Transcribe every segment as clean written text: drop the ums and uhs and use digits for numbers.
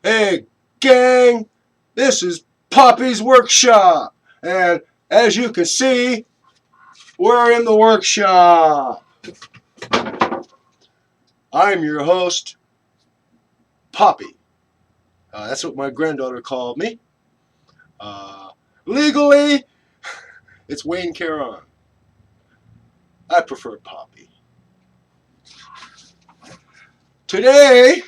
Hey, gang, this is Poppy's Workshop. And as you can see, we're in the workshop. I'm your host, Poppy. That's what my granddaughter called me. Uh, Legally, it's Wayne Caron. I prefer Poppy. Today,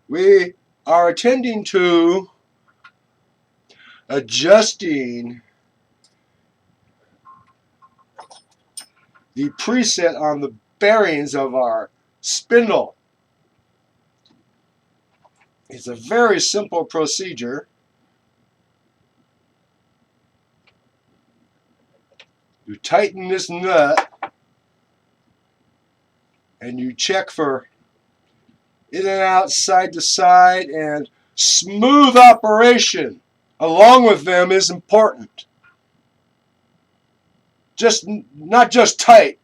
we are attending to adjusting the preset on the bearings of our spindle. It's a very simple procedure. You tighten this nut and you check for in and out, side to side, and smooth operation along with them is important. Not just tight.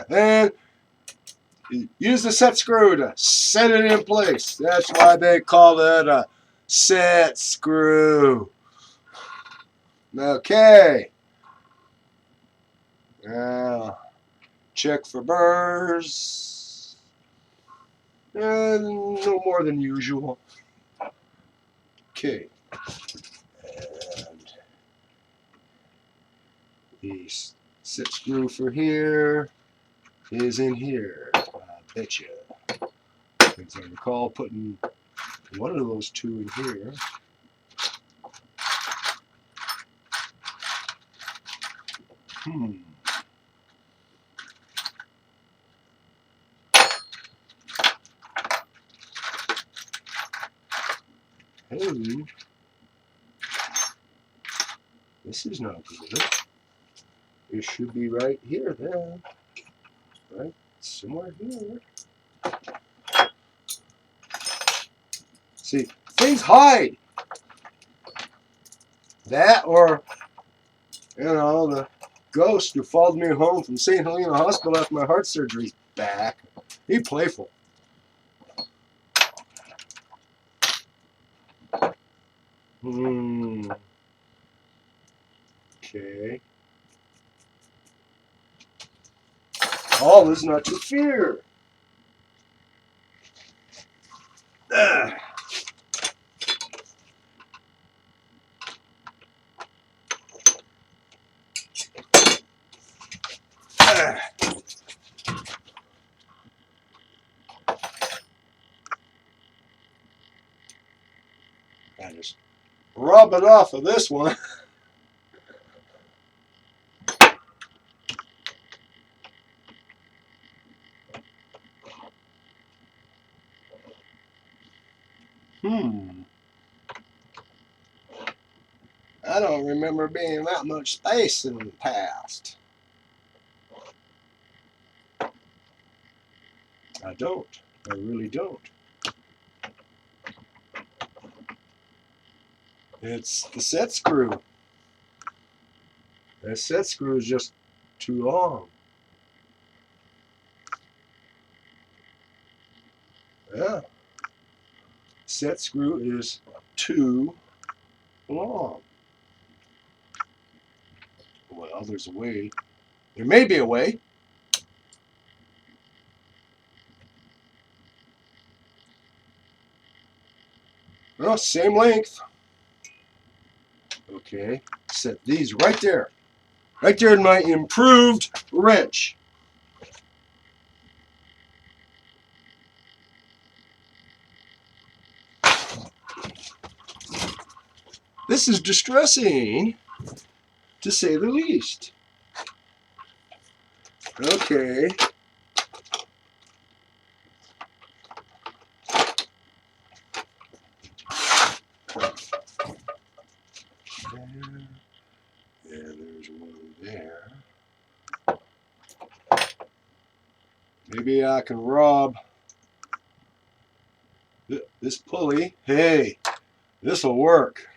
And use the set screw to set it in place. That's why they call it a set screw. Okay. Now, check for burrs. No more than usual. Okay. And the set screw for here is in here. I bet you. Because I recall putting one of those two in here. Hey, this is not good. It should be right here then. Right? Somewhere here. See, things hide. That or, the ghost who followed me home from St. Helena Hospital after my heart surgery's back. He's playful. Okay. All is not to fear. I just rub it off of this one. I don't remember being that much space in the past. I don't. I really don't. It's the set screw. That set screw is just too long. Yeah. Set screw is too long. Well, there's a way. There may be a way. Well, same length. Okay. Set these right there. Right there in my improved wrench. This is distressing, to say the least. Okay. There, there's one there. Maybe I can rob this pulley. Hey, this will work.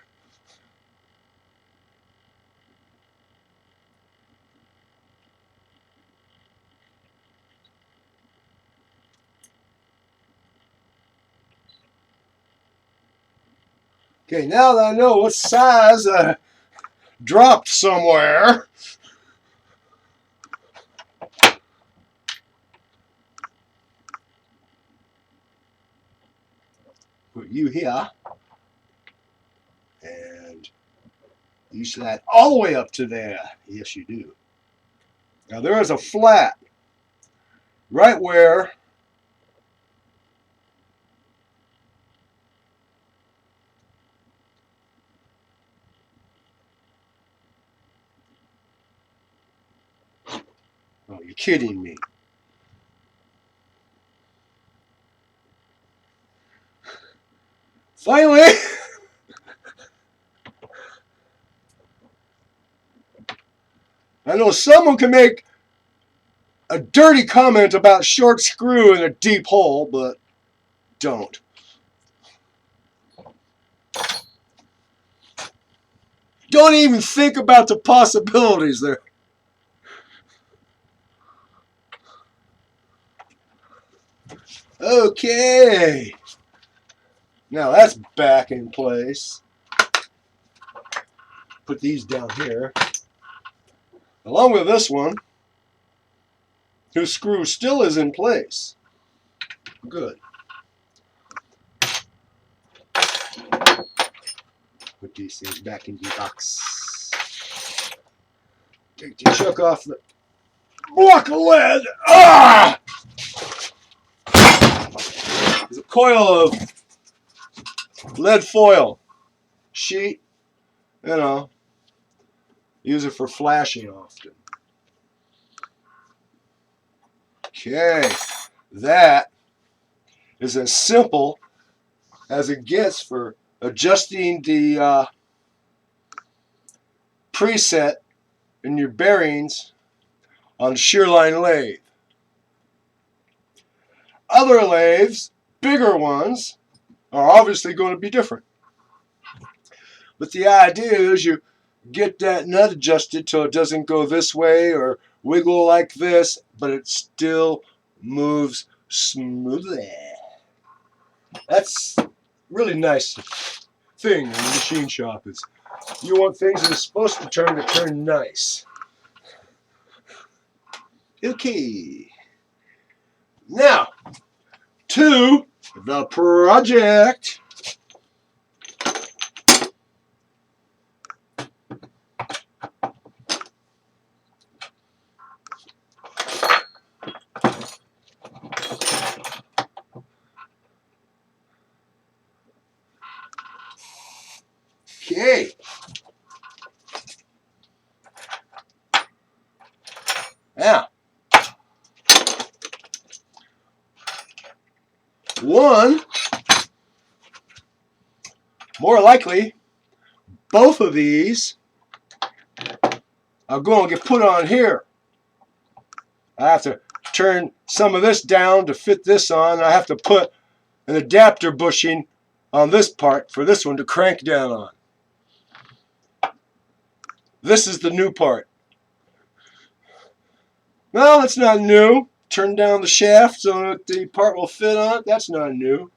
Okay, now that I know what size I dropped somewhere, put you here, and you slide all the way up to there. Yes, you do. Now there is a flat right where oh, you're kidding me. Finally, I know someone can make a dirty comment about short screw in a deep hole, but don't. Don't even think about the possibilities there. Okay. Now that's back in place. Put these down here. Along with this one, whose screw still is in place. Good. Put these things back in the box. Take the chuck off the block of lead. Ah! There's a coil of lead foil sheet. You know, use it for flashing often. Okay, that is as simple as it gets for adjusting the preset in your bearings on a shearline lathe. Other lathes, bigger ones, are obviously going to be different. But the idea is you get that nut adjusted so it doesn't go this way or wiggle like this, but it still moves smoothly. That's really nice thing in the machine shop is you want things that are supposed to turn nice. Okay. Now, to the project. Okay. Now, one, more likely, both of these are going to get put on here. I have to turn some of this down to fit this on. I have to put an adapter bushing on this part for this one to crank down on. This is the new part. No, that's not new. Turn down the shaft so that the part will fit on it. That's not new.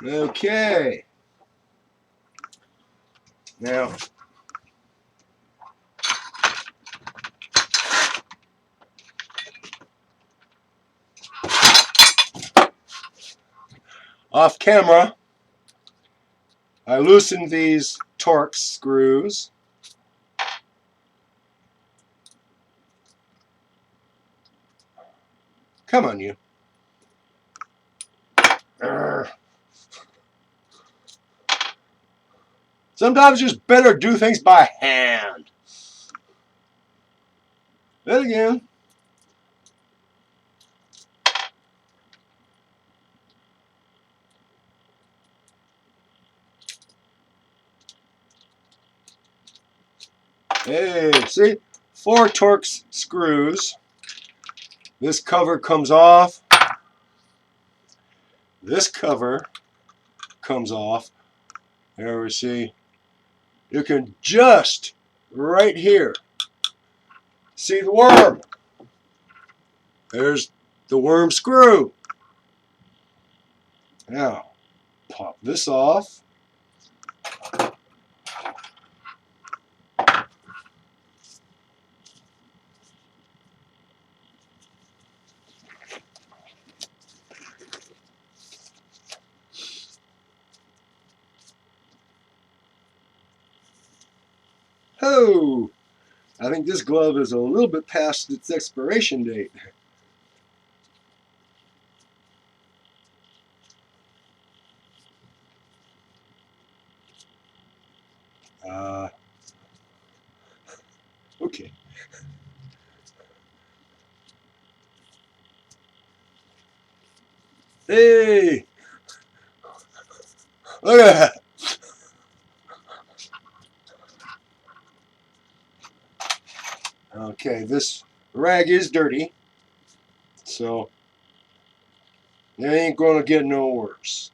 Okay. Now, off camera, I loosened these Torx screws. Come on, you. Urgh. Sometimes it's just better to do things by hand. Then again, hey, see? 4 Torx screws. This cover comes off. This cover comes off. There we see. You can just right here see the worm. There's the worm screw. Now, pop this off. Whoa! I think this glove is a little bit past its expiration date. Okay. Hey! Look at that! Okay, this rag is dirty, so it ain't gonna get no worse.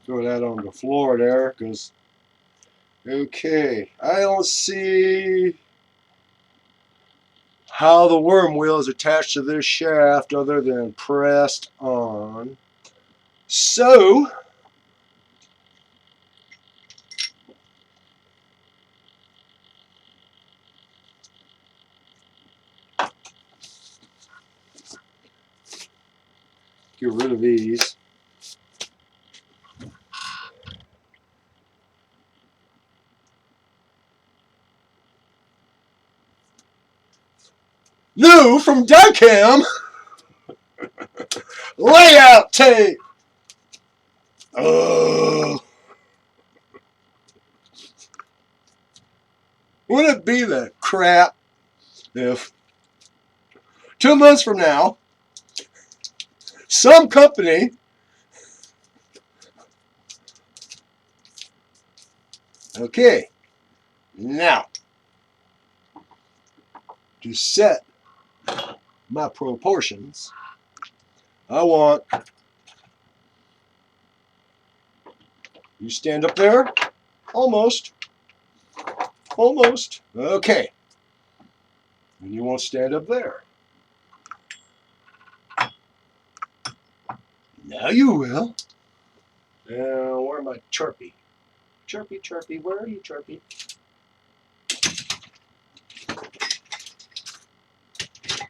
Throw that on the floor there, because, okay, I don't see how the worm wheel is attached to this shaft other than pressed on. So, get rid of these. New from Dicam, layout tape. Oh, wouldn't it be the crap if 2 months from now, some company okay, now to set my proportions, I want you stand up there, almost, okay, and you won't stand up there. Now you will. Now, where am I, Chirpy? Chirpy, Chirpy, where are you, Chirpy?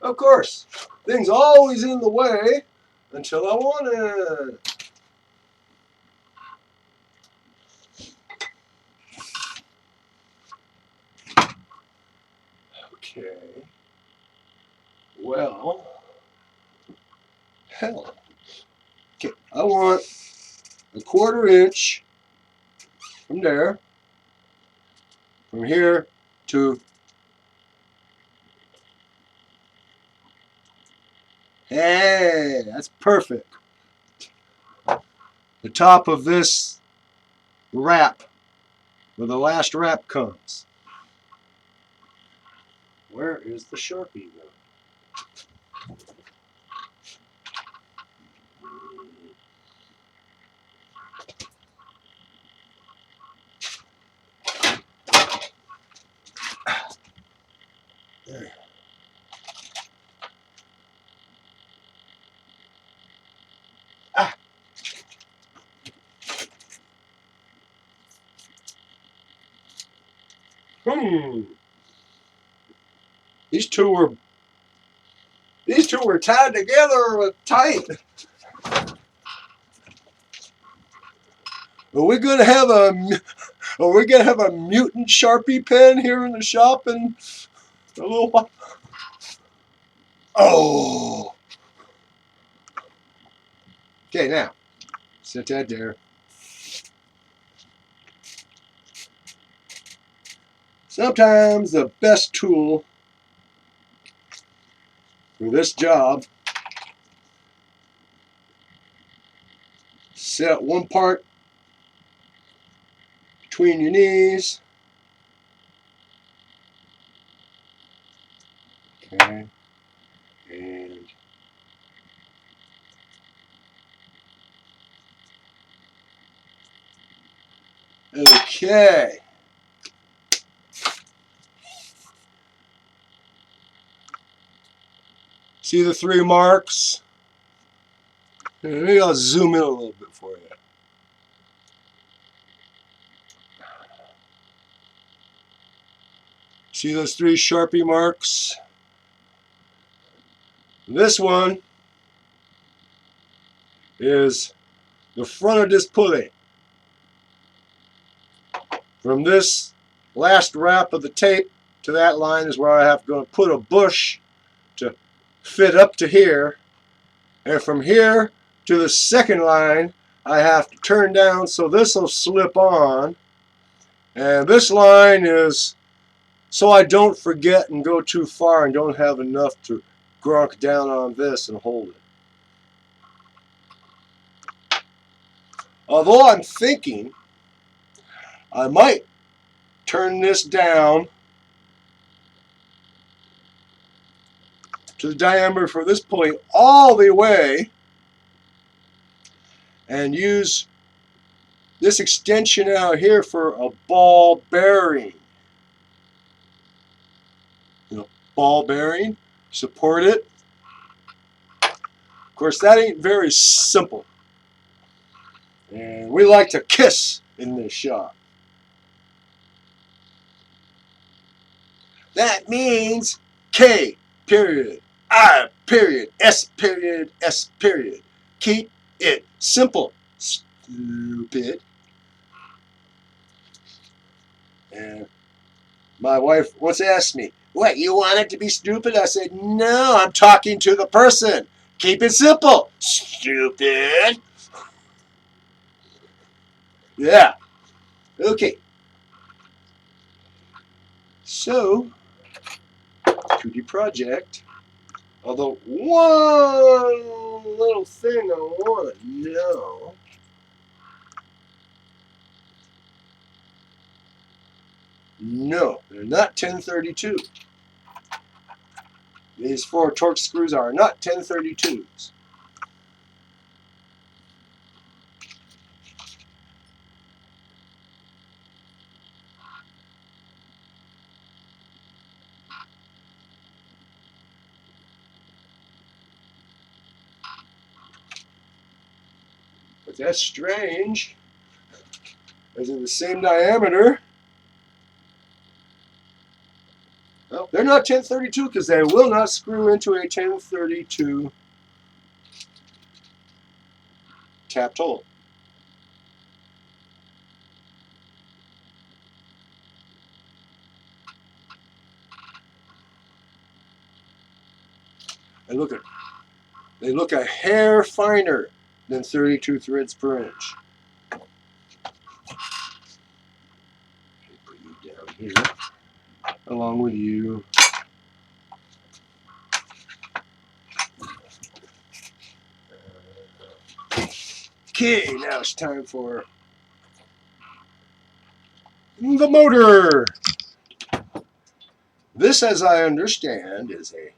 Of course, things always in the way until I want it. Okay. Well, hell. Okay, I want a 1/4 inch from there, from here to, hey, that's perfect. The top of this wrap, where the last wrap comes. Where is the Sharpie though? There. Ah. These two were tied together with tight. Are we gonna have a mutant Sharpie pen here in the shop in a little while? Oh. Okay, now set that there. Sometimes the best tool for this job, set one part between your knees. Okay. And okay. See the 3 marks? Maybe I'll zoom in a little bit for you. See those 3 Sharpie marks? This one is the front of this pulley. From this last wrap of the tape to that line is where I have to put a bush to fit up to here. And from here to the second line, I have to turn down so this will slip on. And this line is so I don't forget and go too far and don't have enough to grunk down on this and hold it. Although I'm thinking I might turn this down to the diameter for this pulley all the way and use this extension out here for a ball bearing. Ball bearing, support it. Of course, that ain't very simple. And we like to kiss in this shop. That means K period, I period, S period, S period. Keep it simple, stupid. And my wife once asked me, what, you want it to be stupid? I said, no, I'm talking to the person. Keep it simple, stupid. Yeah. Okay. So, 2D project. Although, one little thing I want to know. No, they're not 1032. These 4 torque screws are not 1032s. But that's strange, as they're the same diameter. Well, they're not 1032 because they will not screw into a 1032 tapped hole. They look a hair finer than 32 threads per inch. Put you down here, along with you. Okay, now it's time for the motor. This, as I understand, is a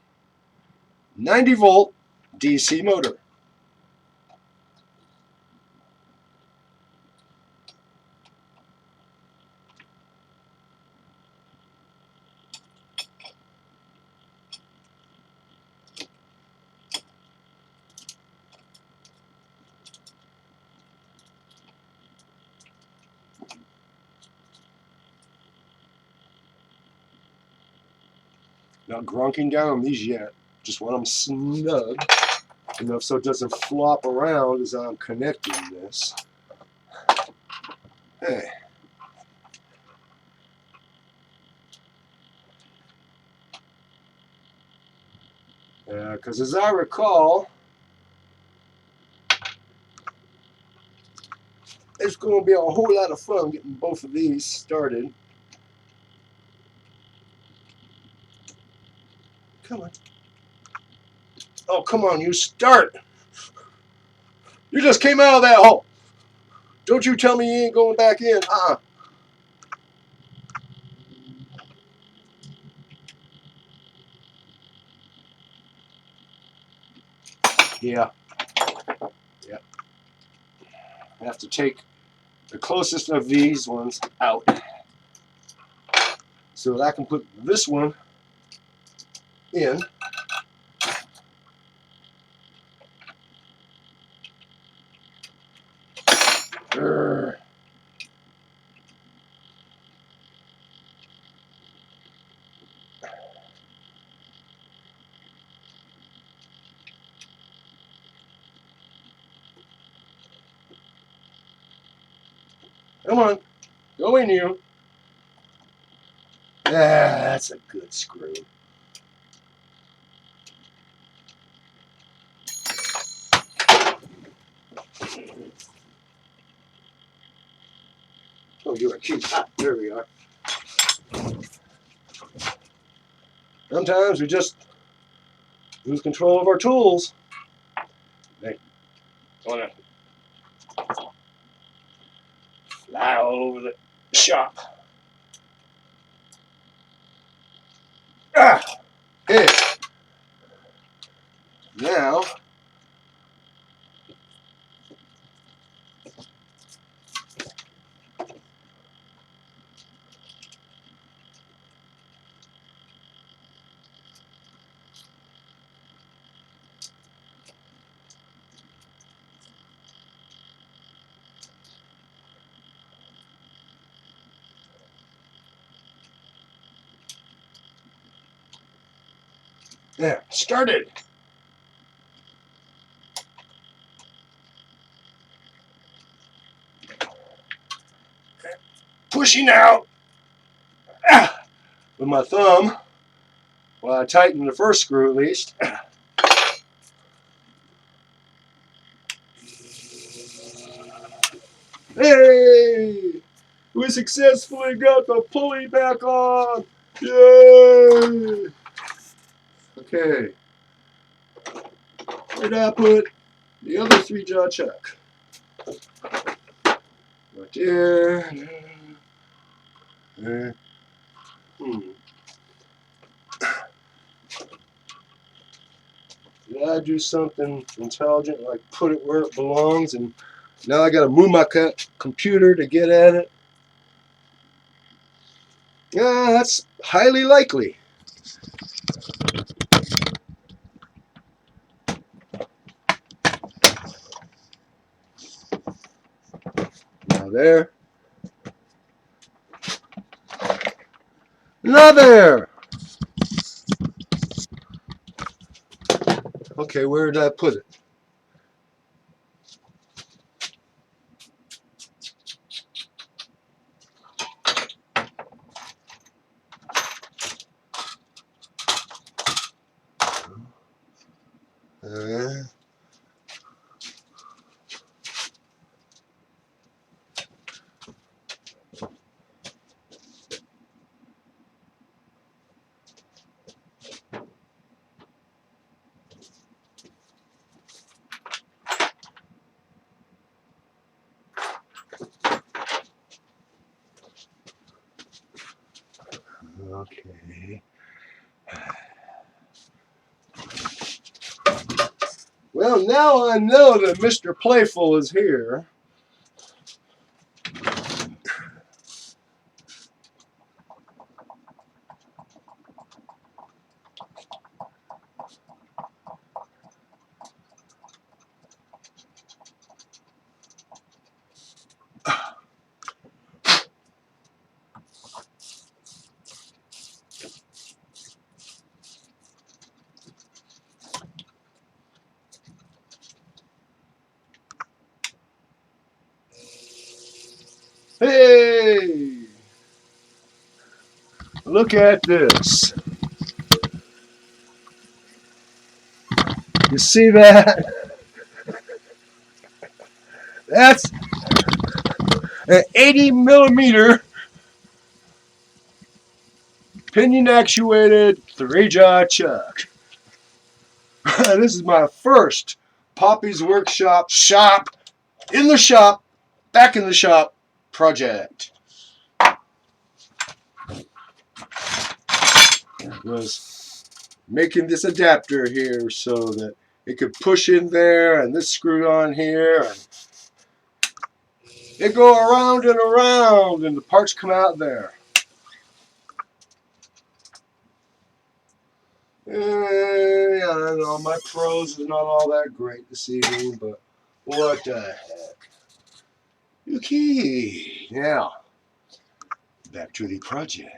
90 volt DC motor. Not grunking down these yet. Just want them snug enough so it doesn't flop around as I'm connecting this. Hey. Because as I recall, it's going to be a whole lot of fun getting both of these started. Come on. Oh, come on, you start. You just came out of that hole. Don't you tell me you ain't going back in. Yeah. Yeah. I have to take the closest of these ones out so that I can put this one in. Come on. Go in you. Ah, that's a good screw. Oh, you're a cute. Ah, there we are. Sometimes we just lose control of our tools. They want to fly all over the shop. Ah, okay. Now, there, started. Pushing out. Ah, with my thumb. Well, I tightened the first screw at least. Hey! We successfully got the pulley back on! Yay! Okay. Where did I put the other 3-jaw chuck? Right there. Did I do something intelligent, like put it where it belongs, and now I got to move my computer to get at it? Yeah, that's highly likely. Now there. Now there. Okay, where did I put it? Uh, okay. Well, now I know that Mr. Playful is here. Hey! Look at this. You see that? That's an 80mm pinion actuated 3-jaw chuck. This is my first Poppy's Workshop in the shop, back in the shop project. Was making this adapter here so that it could push in there and this screw on here and it go around and the parts come out there. I know my prose is not all that great this evening, but what the heck. Okay, now back to the project.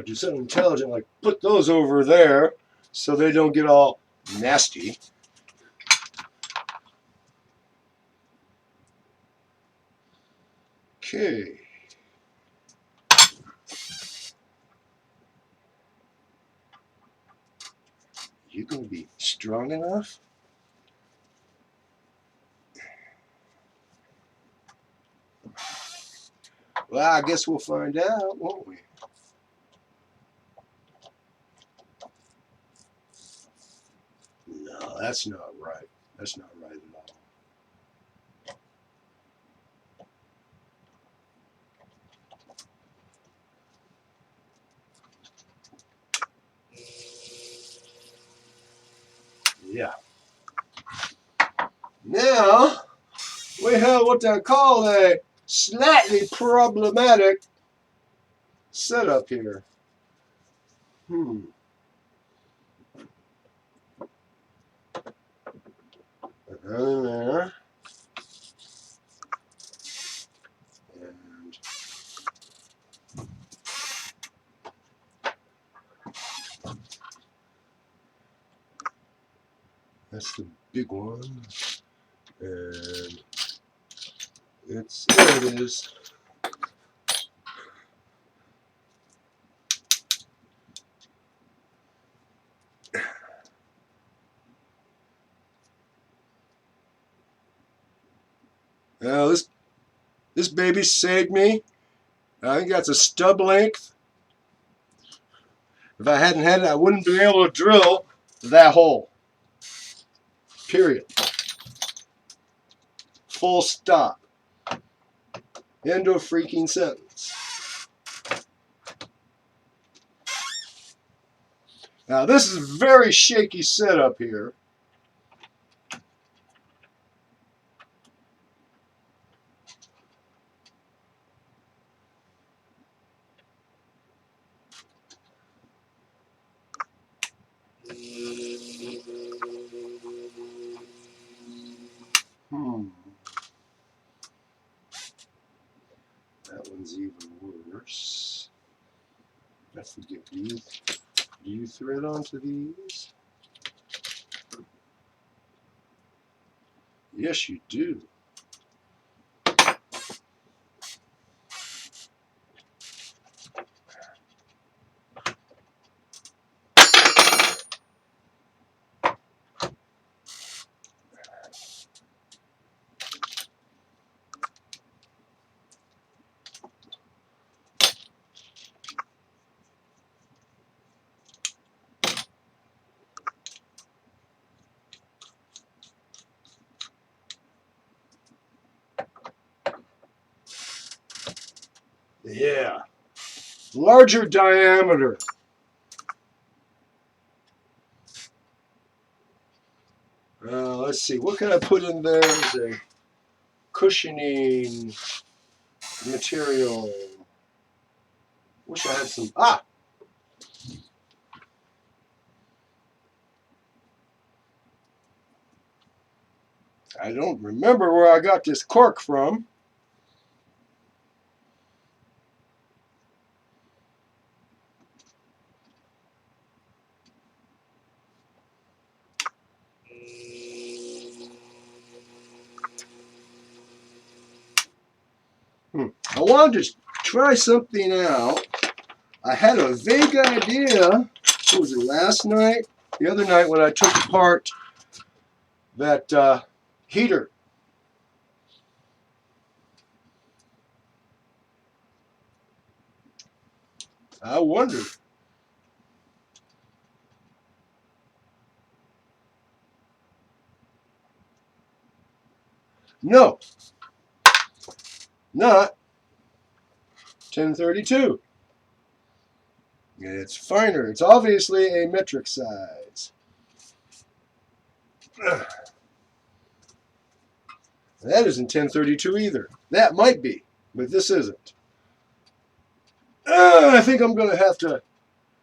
do something intelligent, like put those over there so they don't get all nasty. Okay. You gonna be strong enough? Well, I guess we'll find out, won't we? No, that's not right. That's not right at all. Yeah. Now, we have what I call a slightly problematic setup here. There. And that's the big one. And there it is. Now this baby saved me. I think that's a stub length. If I hadn't had it, I wouldn't be able to drill that hole. Period. Full stop. End of freaking sentence. Now this is a very shaky setup here. That one's even worse. I forget. Do you thread onto these? Yes, you do. Yeah. Larger diameter. Let's see. What can I put in there as a cushioning material? Wish I had some. Ah! I don't remember where I got this cork from. I wanted to try something out. I had a vague idea. What was it, last night? The other night when I took apart that heater. I wondered. No, not 1032. It's finer. It's obviously a metric size. That isn't 1032 either. That might be, but this isn't. I think I'm going to have to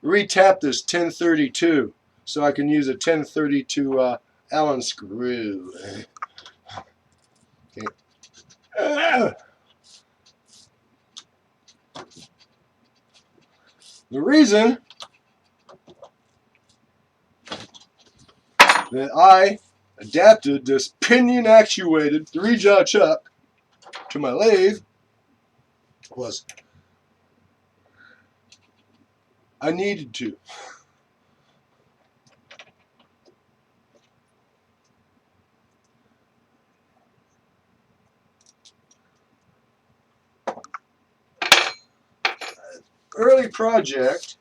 retap this 1032 so I can use a 1032 Allen screw. Okay. The reason that I adapted this pinion-actuated 3-jaw chuck to my lathe was I needed to. Early project,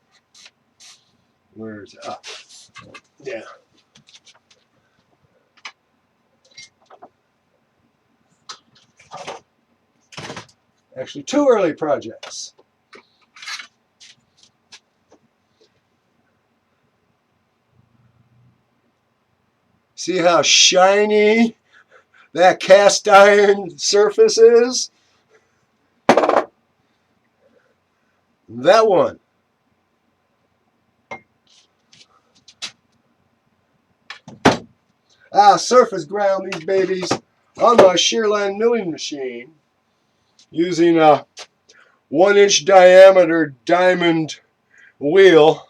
where's it? Ah, yeah. Actually, 2 early projects. See how shiny that cast iron surface is? That one. Surface ground these babies on my shear line milling machine using a 1-inch diameter diamond wheel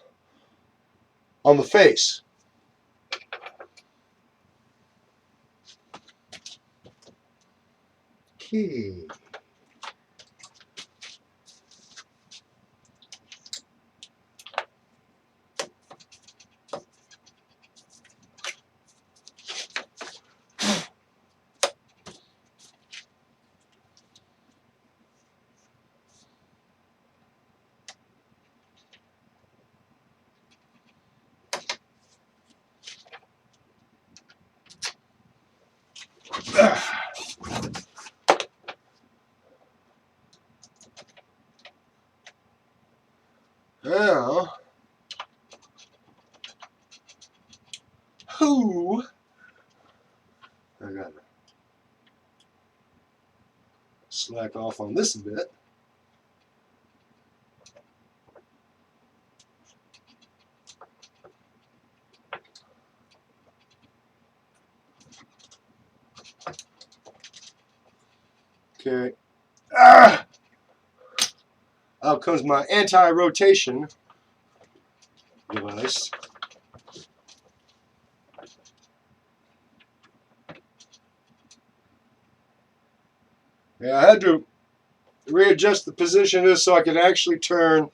on the face. Okay. Now, I gotta slack off on this a bit. Okay. Out comes my anti-rotation device. Yeah, I had to readjust the position of this so I could actually turn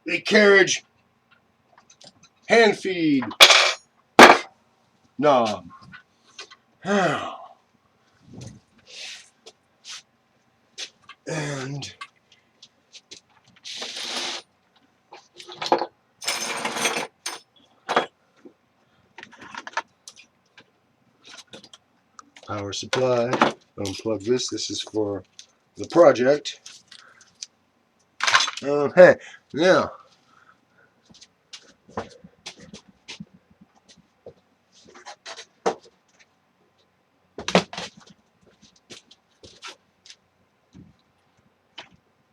the carriage hand feed knob. And power supply. Unplug this. This is for the project. Okay, now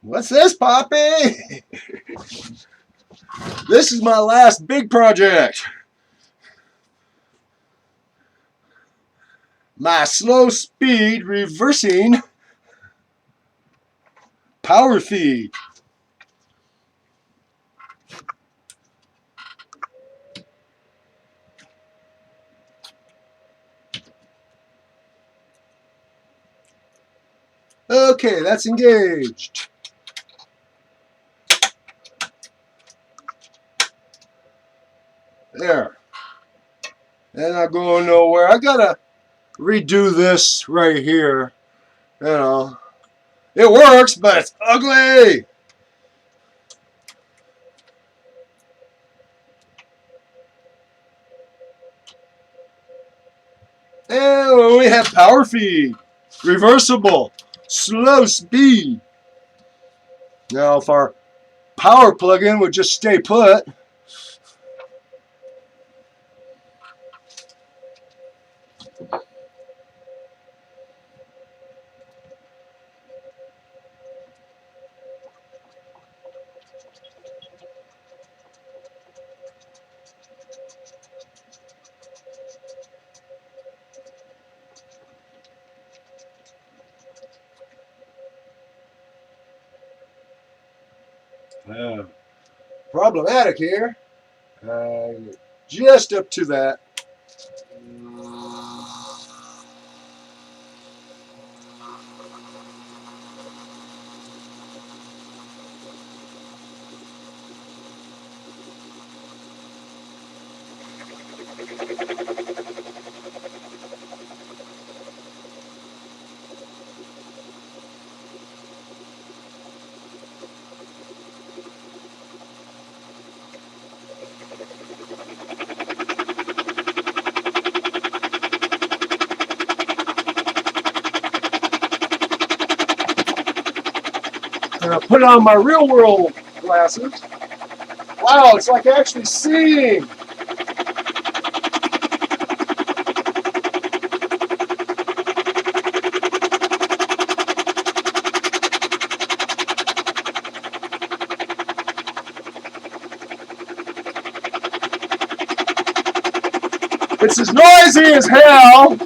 what's this, Poppy? This is my last big project. My slow speed reversing power feed. Okay, that's engaged. There. And not going nowhere. I gotta redo this right here. You know, it works, but it's ugly. And we have power feed, reversible, slow speed. Now, if our power plug-in would just stay put, Uh, Problematic here. Just up to that. And I put on my real world glasses. Wow, it's like actually seeing. It's as noisy as hell.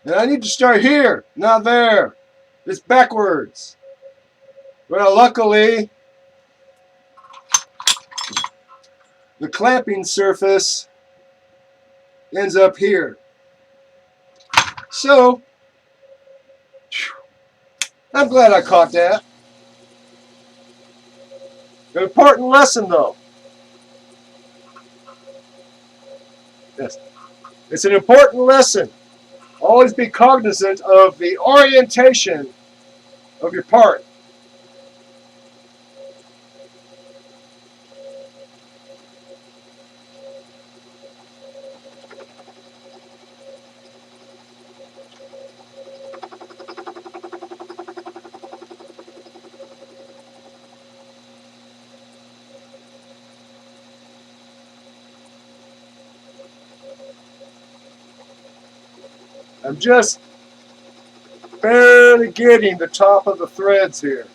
And I need to start here, not there. It's backwards. Well, luckily, the clamping surface ends up here. So, I'm glad I caught that. An important lesson, though. Yes. It's an important lesson. Always be cognizant of the orientation of your part. I'm just barely getting the top of the threads here.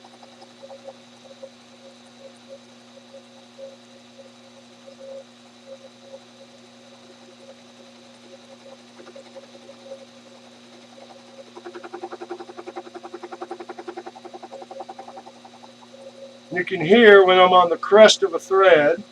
You can hear when I'm on the crest of a thread.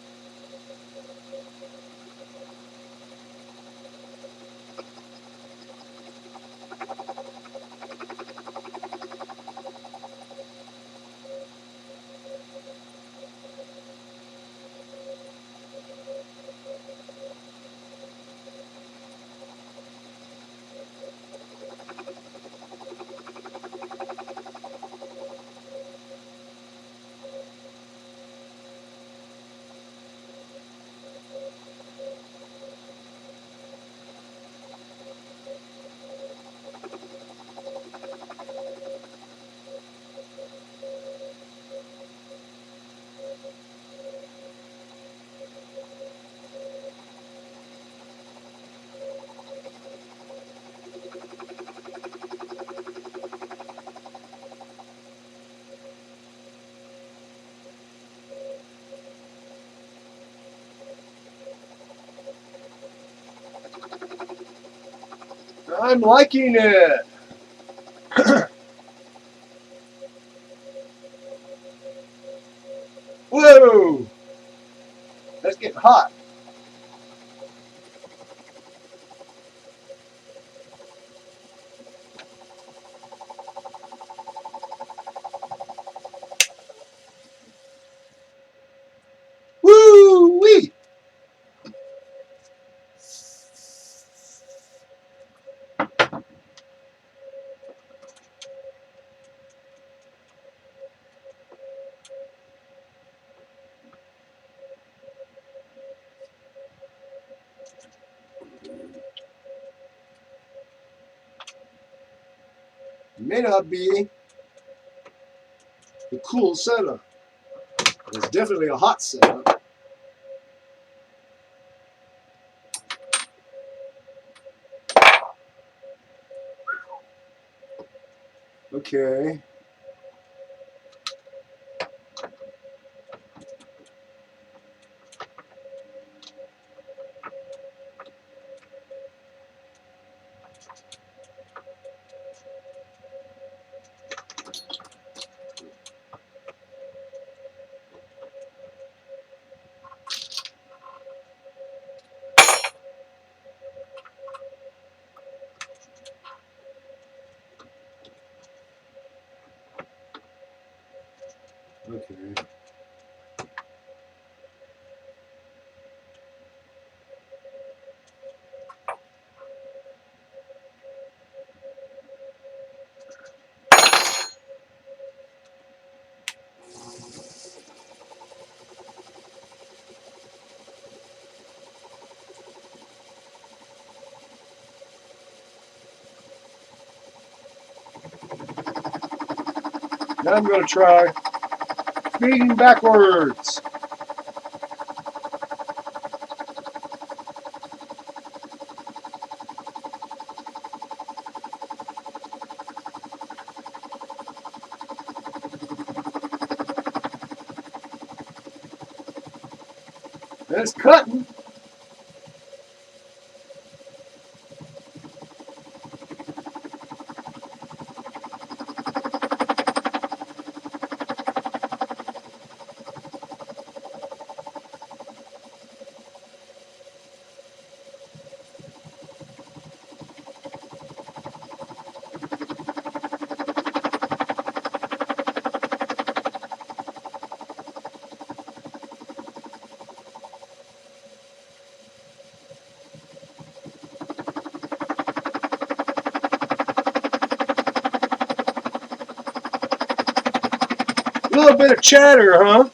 I'm liking it. Whoa! That's getting hot. Woo-wee! May not be the cool setup. It's definitely a hot setup. Okay. Okay. Now I'm going to try feeding backwards. That's cutting. A little bit of chatter, huh?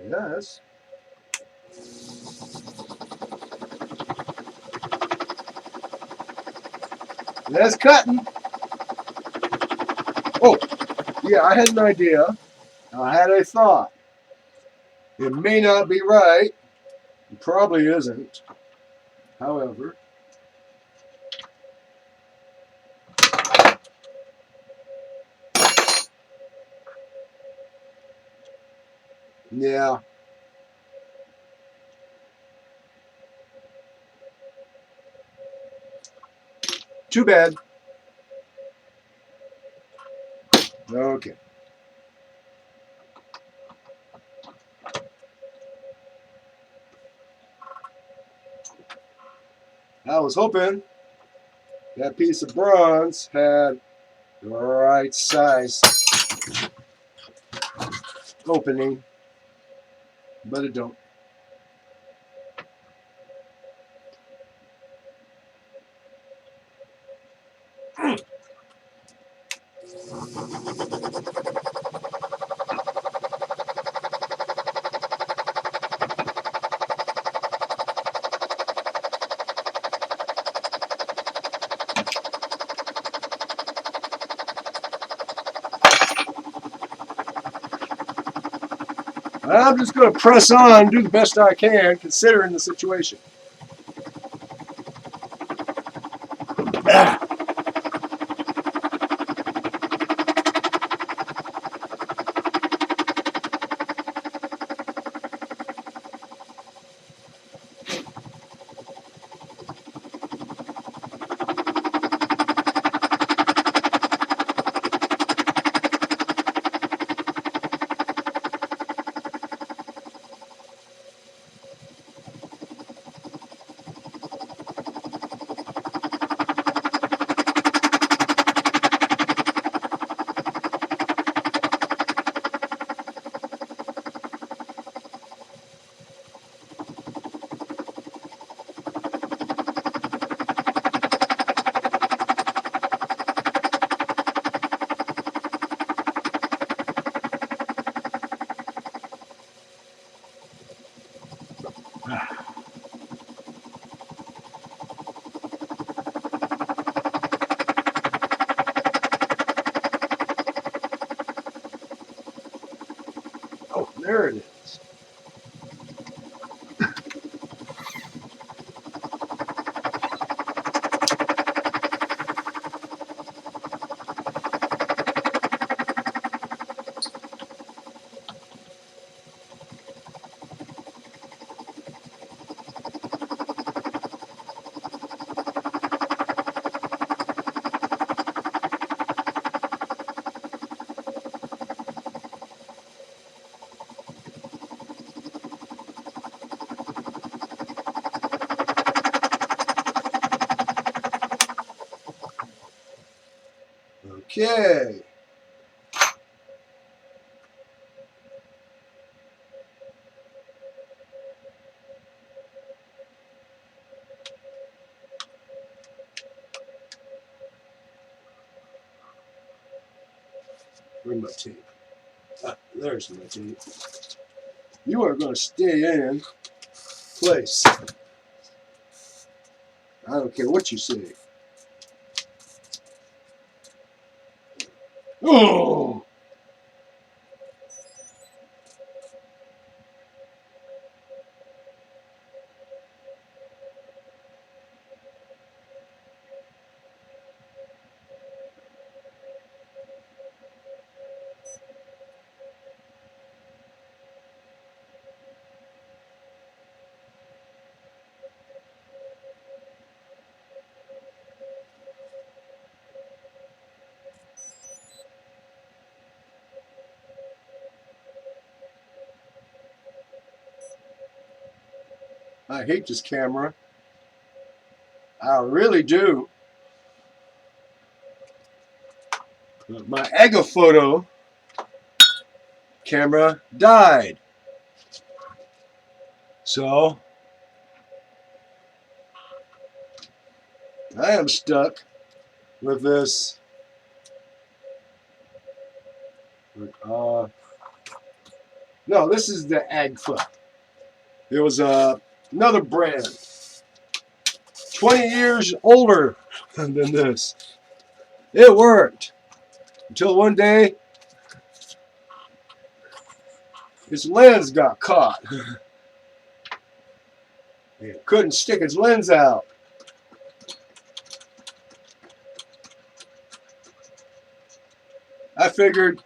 Yes. That's cutting. Oh, yeah, I had an idea. I had a thought. It may not be right. It probably isn't. However, yeah, too bad. Okay. I was hoping that piece of bronze had the right size opening, but it don't. I'm just going to press on and do the best I can, considering the situation. Ah. There it is. Okay. Where's my tape? Ah, there's my tape. You are going to stay in place. I don't care what you say. Oh! I hate this camera. I really do. My Agaphoto camera died. So I am stuck with this. No, this is the Agfa. It was another brand. 20 years older than this. It worked. Until one day, its lens got caught. It couldn't stick its lens out. I figured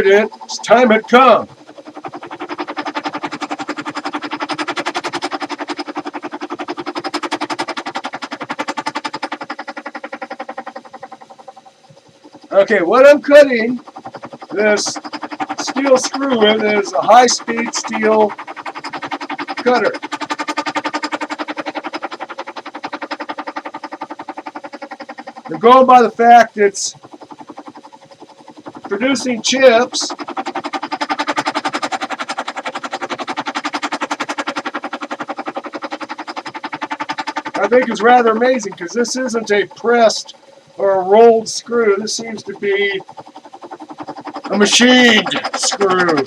its time had come. Okay, what I'm cutting this steel screw with is a high-speed steel cutter. I'm going by the fact it's producing chips. I think it's rather amazing because this isn't a pressed or a rolled screw. This seems to be a machined screw.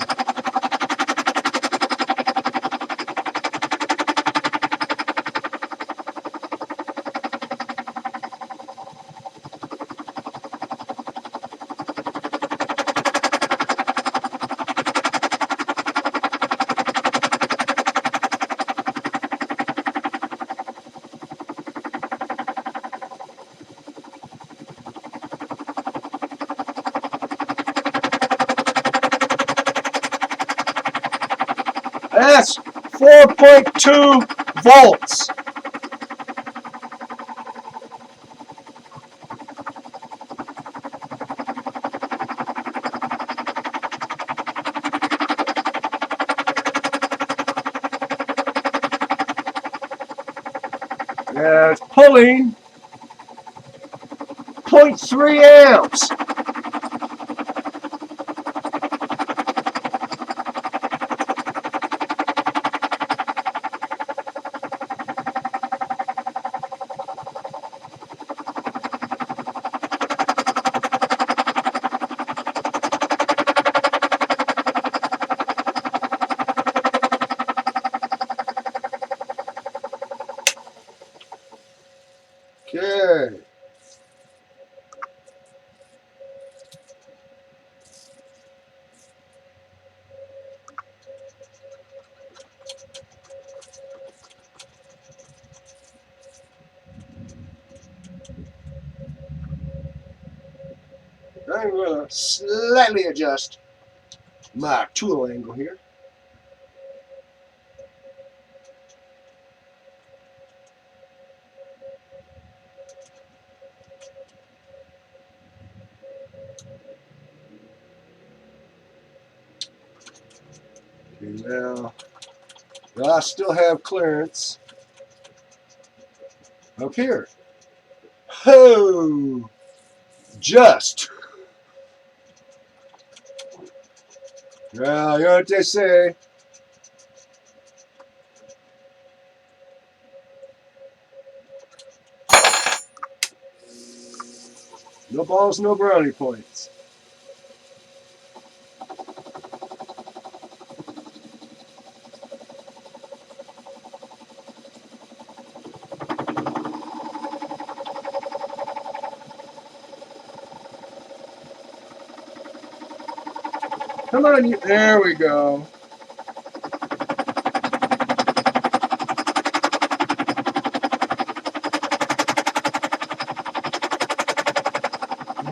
That's 4.2 volts. Yeah, it's pulling 0.3 amps. I'm going to slightly adjust my tool angle here. Okay, now I still have clearance up here. Oh, just. Well, you know what they say. No balls, no brownie points. Come on, you. There we go.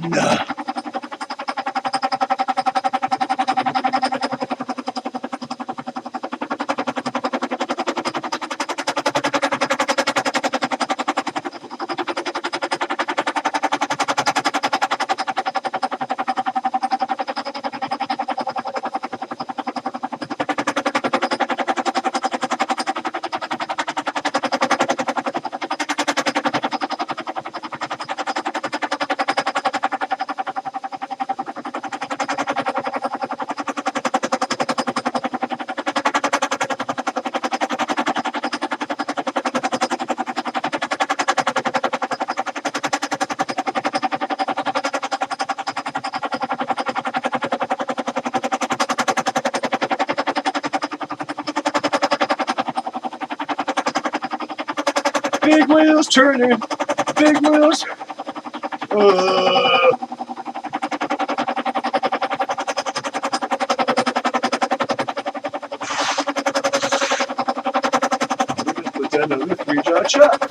Nah. Big wheels turning. Big wheels. Put that on the 3-jaw chuck.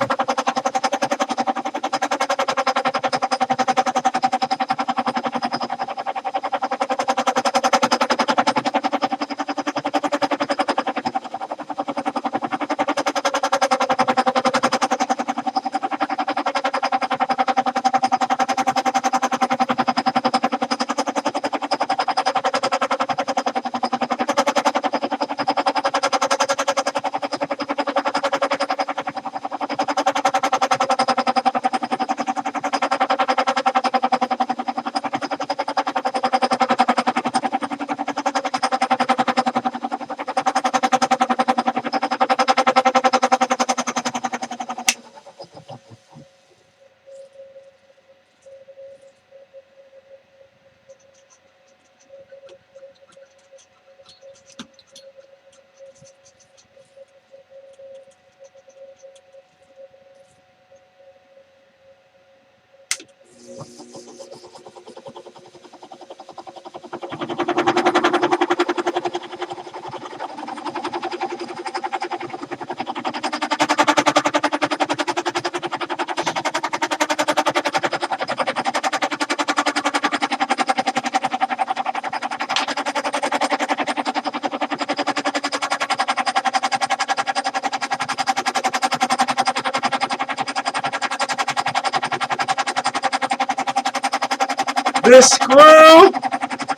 This screw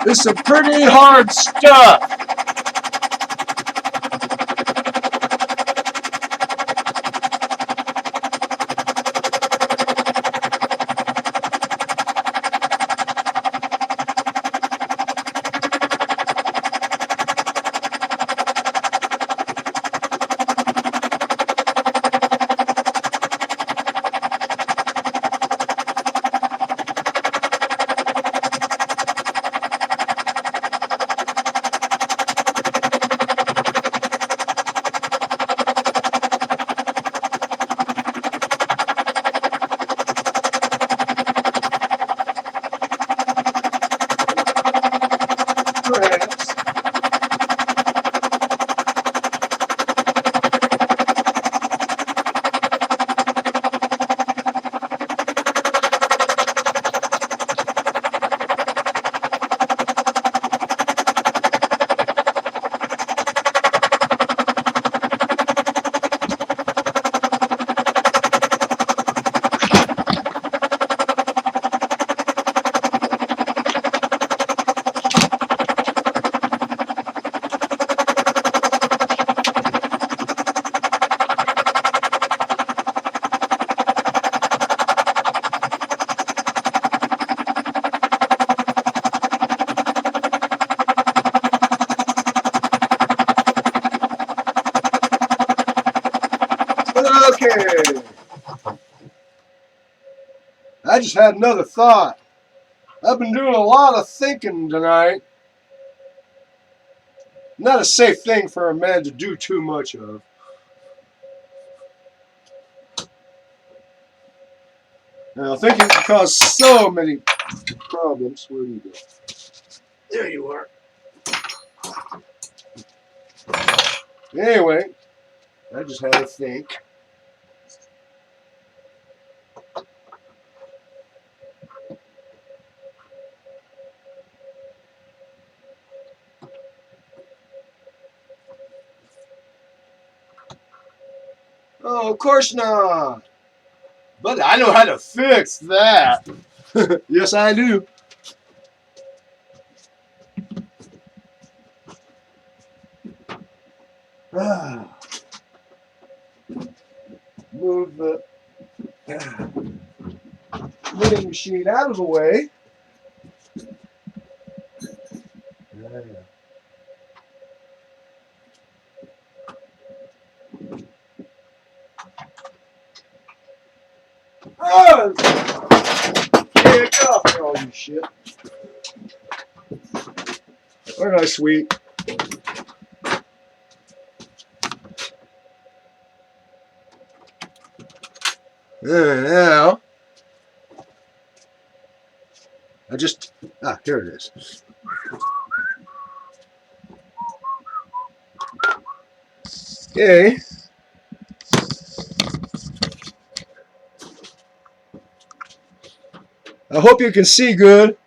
is some pretty hard stuff. I just had another thought. I've been doing a lot of thinking tonight. Not a safe thing for a man to do too much of. Now, thinking can cause so many problems. Where do you go? There you are. Anyway, I just had to think. Oh, of course not. But I know how to fix that. Yes, I do. Move the milling machine out of the way. Oh! Yeah, get off there, all you shit. Aren't I sweet? Now, here it is. Okay. I hope you can see good.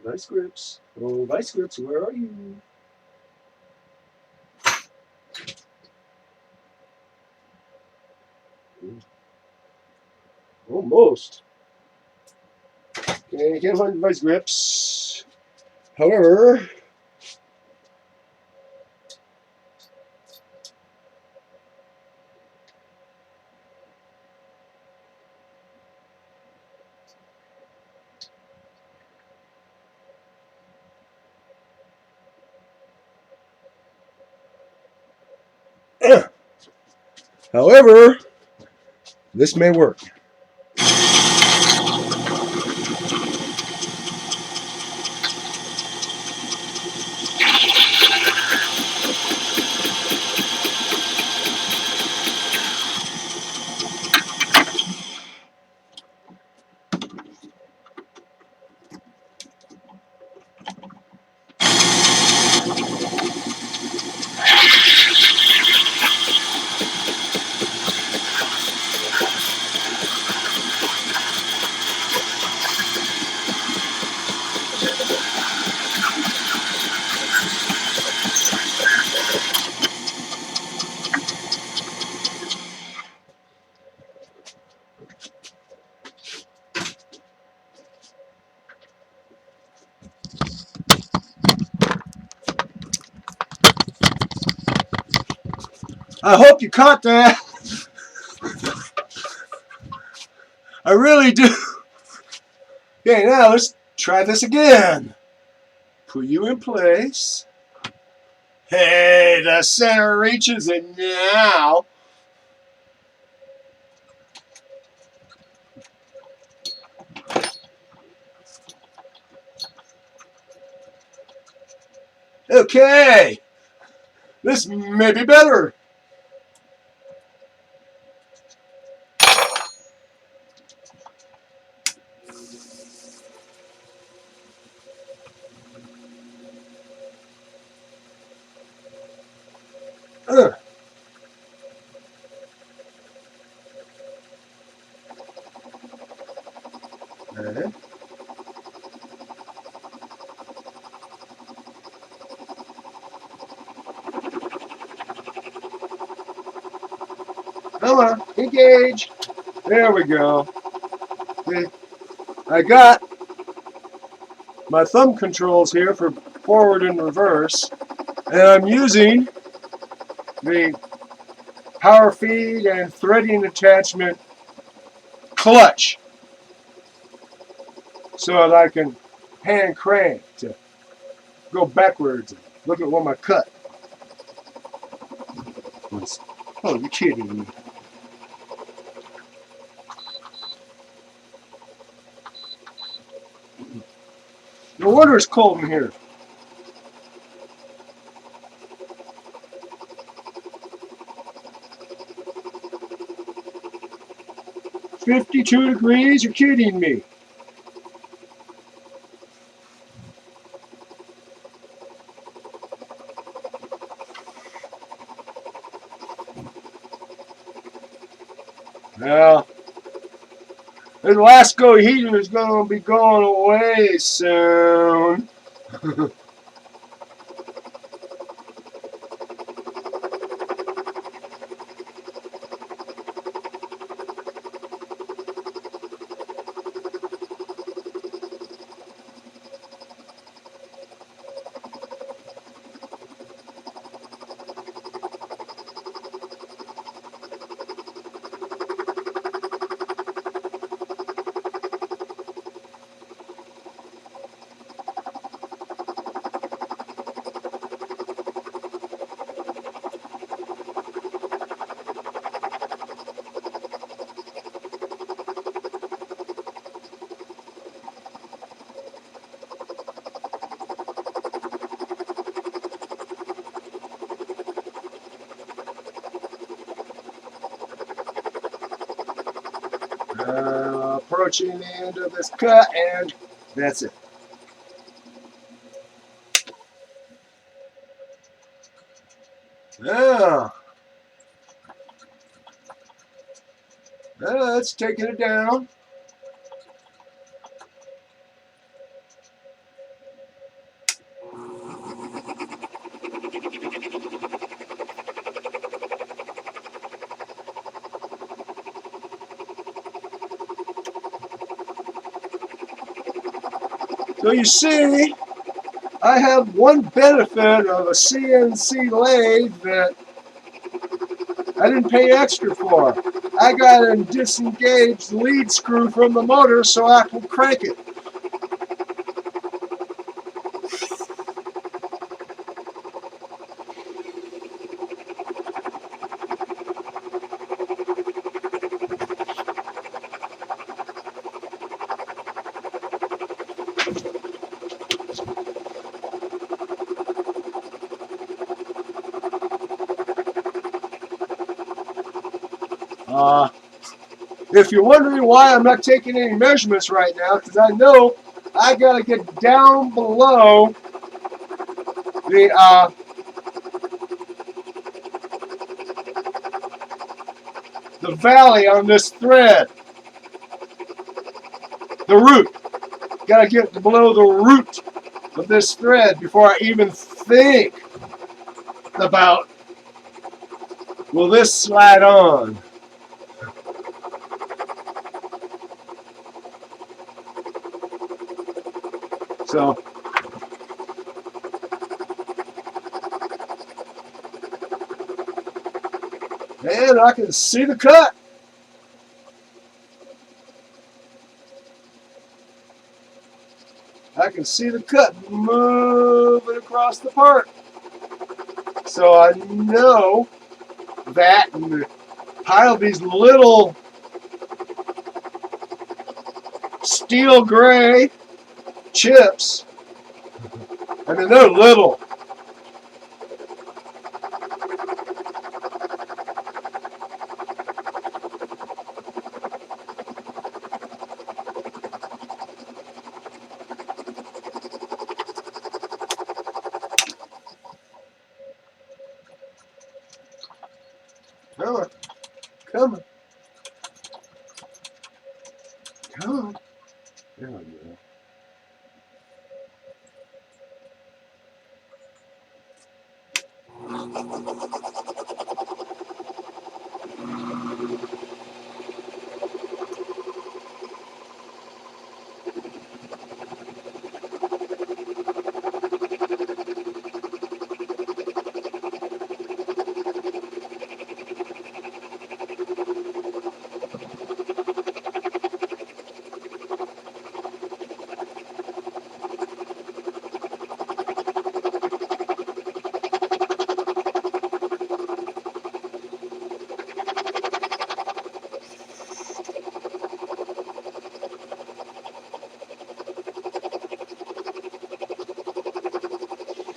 Vice grips. Oh, vice grips, where are you? Almost. Okay, can't find the vice grips. However, however, this may work. I hope you caught that. I really do. Okay, now let's try this again. Put you in place. Hey, the center reaches it now. Okay, this may be better. Okay. Come on, engage. There we go. Okay. I got my thumb controls here for forward and reverse, and I'm using the power feed and threading attachment clutch so that I can hand crank to go backwards and look at what my cut was. Oh, you're kidding me. No wonder it's cold in here. $52 You're kidding me. Well, this Lasco heater is going to be going away soon. Approaching the end of this cut, and that's it. Now, let's take it down. So you see, I have one benefit of a CNC lathe that I didn't pay extra for. I got to disengage the lead screw from the motor so I can crank it. If you're wondering why I'm not taking any measurements right now, because I know I got to get down below the valley on this thread, the root. Got to get below the root of this thread before I even think about, will this slide on? So, and I can see the cut. I can see the cut moving across the part. So I know that, and pile these little steel gray chips. I mean, they're little. Come on. Come on. Come on. There we go.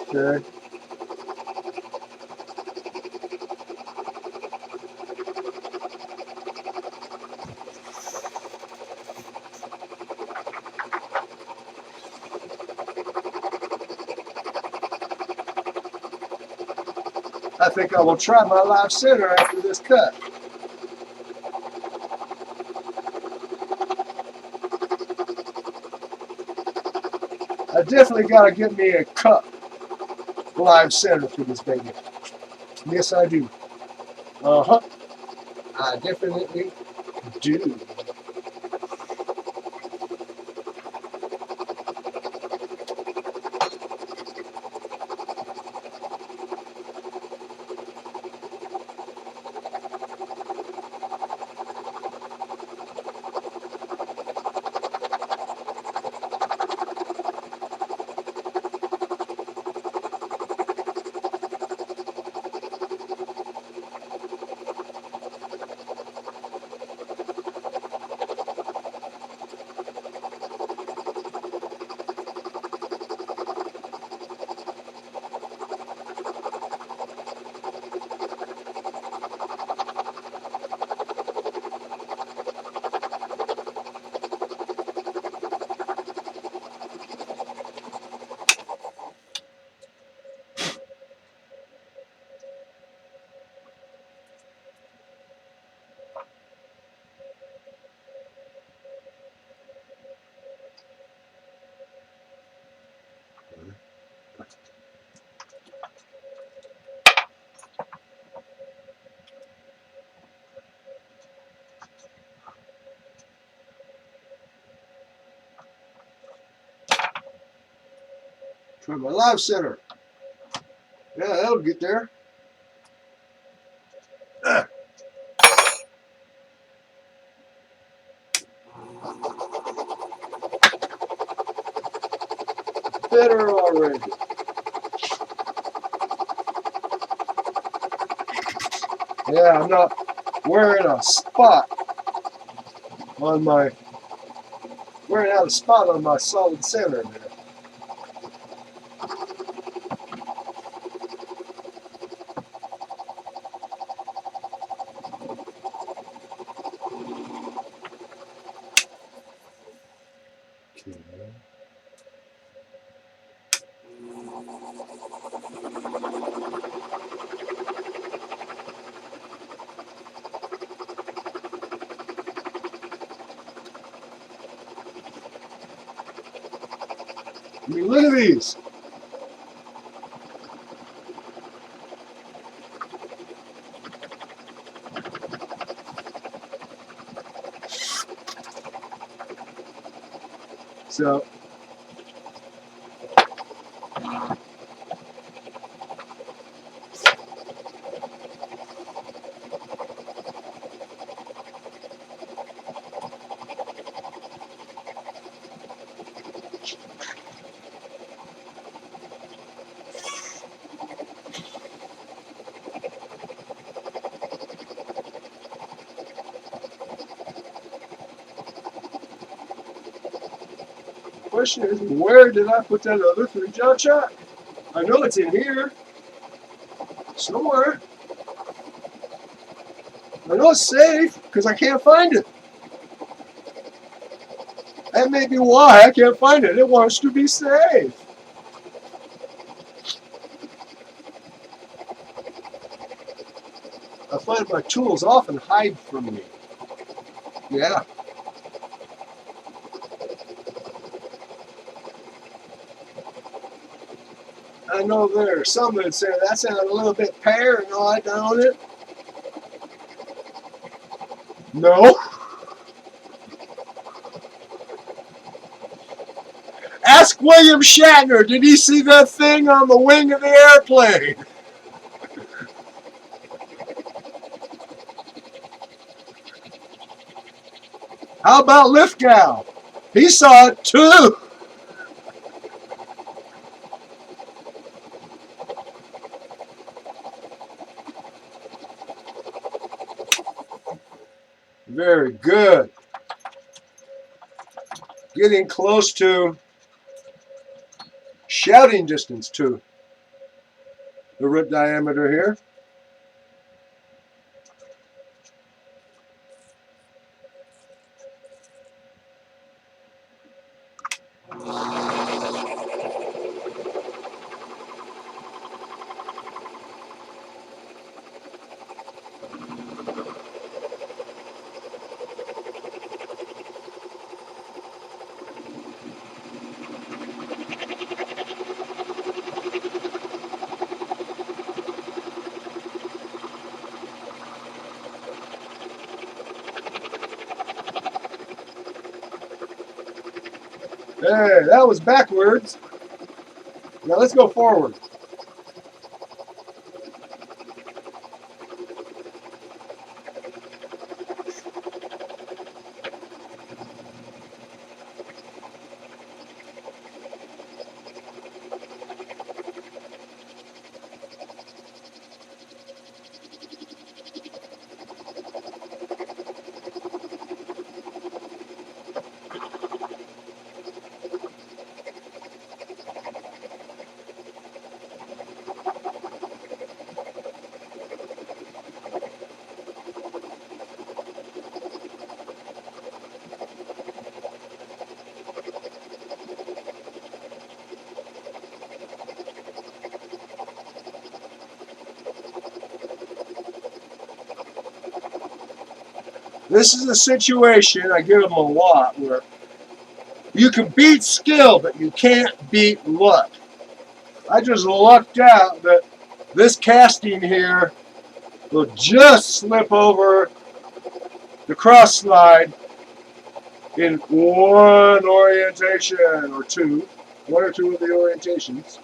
Okay. I think I will try my live center after this cut. I definitely got to get me a cup live center for this baby. Yes, I do. Uh-huh. I definitely do. Try my live center. Yeah, that'll get there. Better already. Yeah, I'm not wearing a spot on my solid center there. I mean, look at these. So, the question is, where did I put that other 3-jot chuck? I know it's in here somewhere. I know it's safe because I can't find it. That may be why I can't find it. It wants to be safe. I find my tools often hide from me. Yeah. I know there are some that say that sounded a little bit paranoid, don't it? No. Ask William Shatner, did he see that thing on the wing of the airplane? How about Lithgow? He saw it too. Very good. Getting close to shouting distance too. the rip diameter here. Hey, that was backwards. Now let's go forward. This is a situation, I give them a lot, where you can beat skill, but you can't beat luck. I just lucked out that this casting here will just slip over the cross slide in one orientation or two, one or two of the orientations.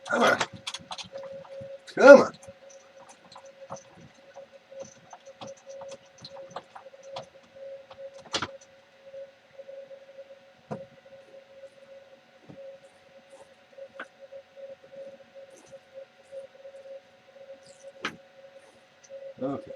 Come on. Come on. Okay.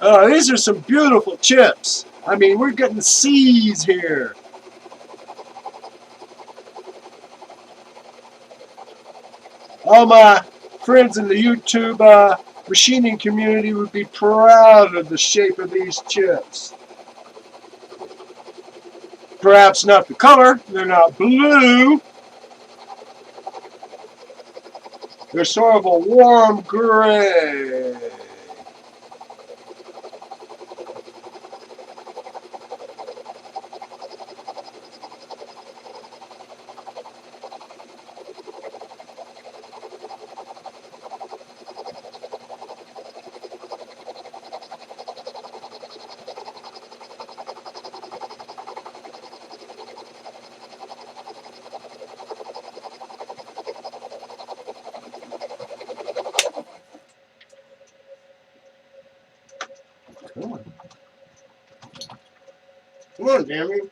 Oh, these are some beautiful chips. I mean, we're getting C's here. All my friends in the YouTube machining community would be proud of the shape of these chips. Perhaps not the color. They're not blue. They're sort of a warm gray. on, damn you.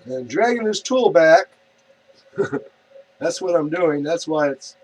And dragging his tool back. That's what I'm doing. That's why it's...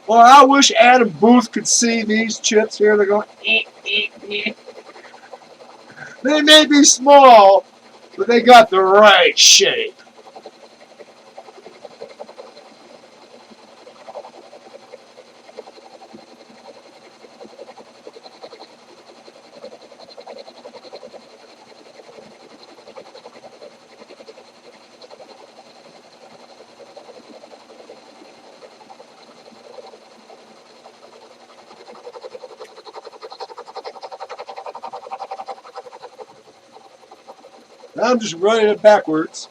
Well, I wish Adam Booth could see these chips here. They're going, eh, eh, eh. They may be small, but they got the right shape. Now I'm just running it backwards.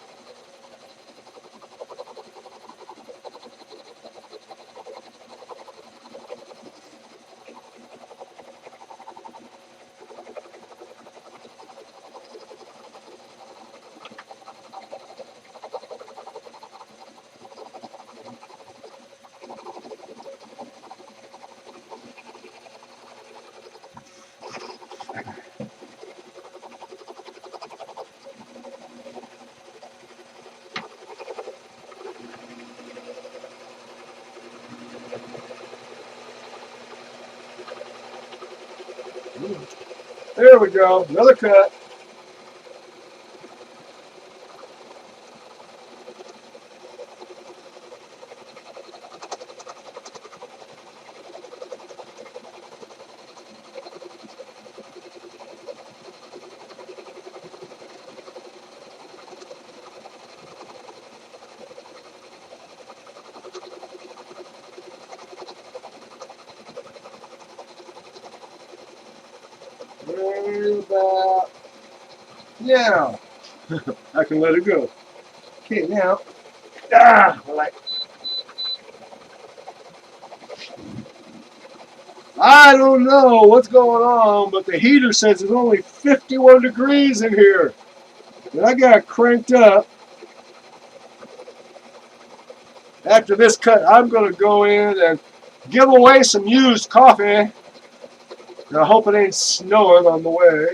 There we go, another cut. About now. I can let it go. Okay, now. I don't know what's going on, but the heater says it's only 51 degrees in here. And I got it cranked up. After this cut, I'm going to go in and give away some used coffee. And I hope it ain't snowing on the way.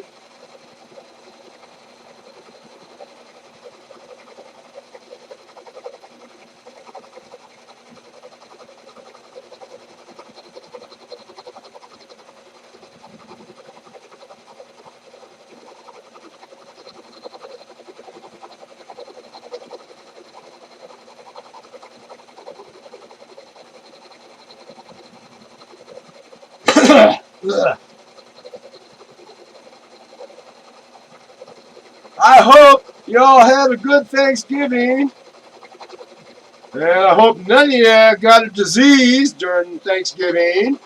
I hope y'all had a good Thanksgiving. And I hope none of you got a disease during Thanksgiving.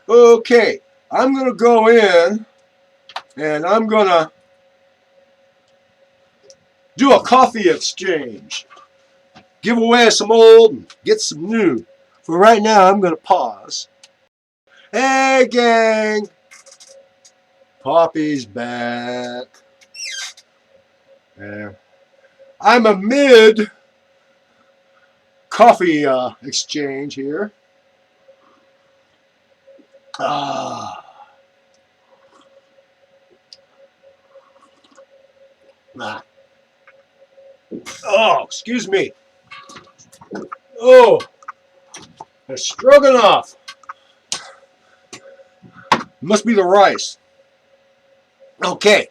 Okay, I'm going to go in and I'm going to do a coffee exchange. Give away some old and get some new. For right now, I'm going to pause. Hey, gang! Poppy's back. I'm amid coffee exchange here. Ah. Ah. Oh, excuse me. Oh, a stroganoff. Must be the rice. Okay.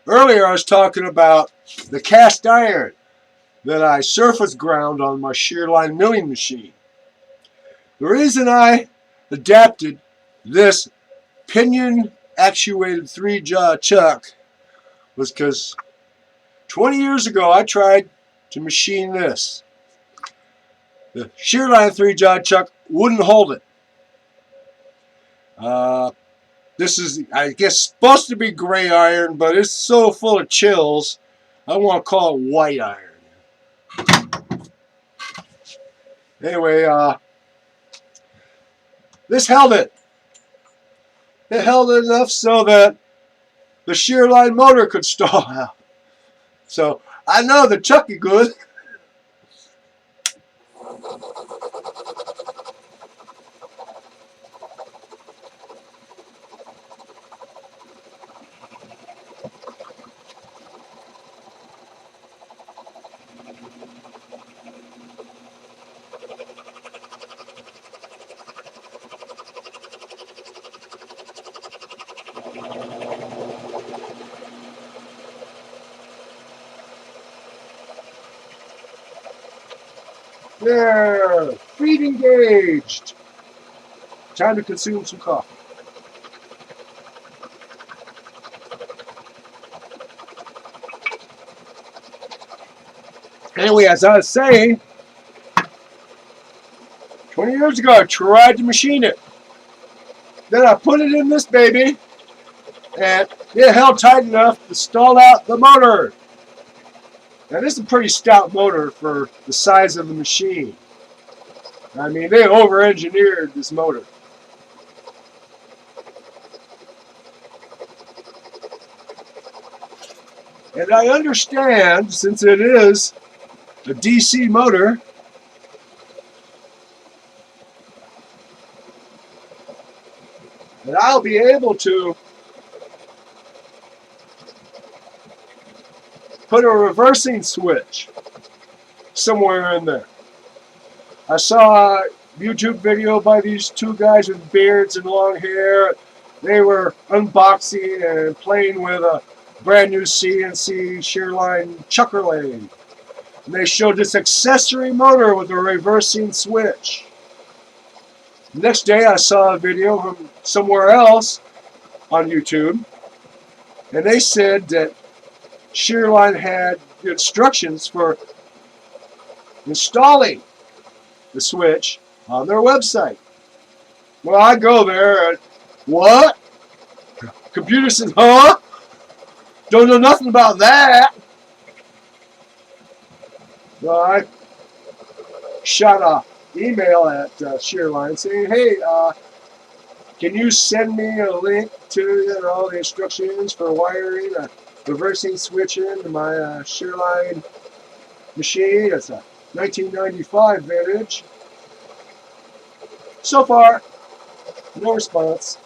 Earlier I was talking about the cast iron that I surface ground on my shear line milling machine. The reason I adapted this pinion actuated 3-jaw chuck was because 20 years ago I tried to machine this. The shear line 3-jaw chuck wouldn't hold it. This is, I guess, supposed to be gray iron, but it's so full of chills, I want to call it white iron. Anyway, this held it. It held it enough so that the shear line motor could stall out. So I know the chuck is good. There, feed engaged. Time to consume some coffee. Anyway, as I was saying, 20 years ago I tried to machine it. Then I put it in this baby, and it held tight enough to stall out the motor. Now this is a pretty stout motor for the size of the machine. I mean, they over-engineered this motor. And I understand, since it is a DC motor, that I'll be able to put a reversing switch somewhere in there. I saw a YouTube video by these two guys with beards and long hair. They were unboxing and playing with a brand new CNC shearline chucker lathe. And they showed this accessory motor with a reversing switch. The next day I saw a video from somewhere else on YouTube, and they said that Shearline had instructions for installing the switch on their website. Well, I go there and, what? Computer says, huh? Don't know nothing about that. Well, I shot a email at Shearline saying, hey, can you send me a link to the instructions for wiring a reversing switch into my Shearline machine? It's a 1995 vintage. So far, no response.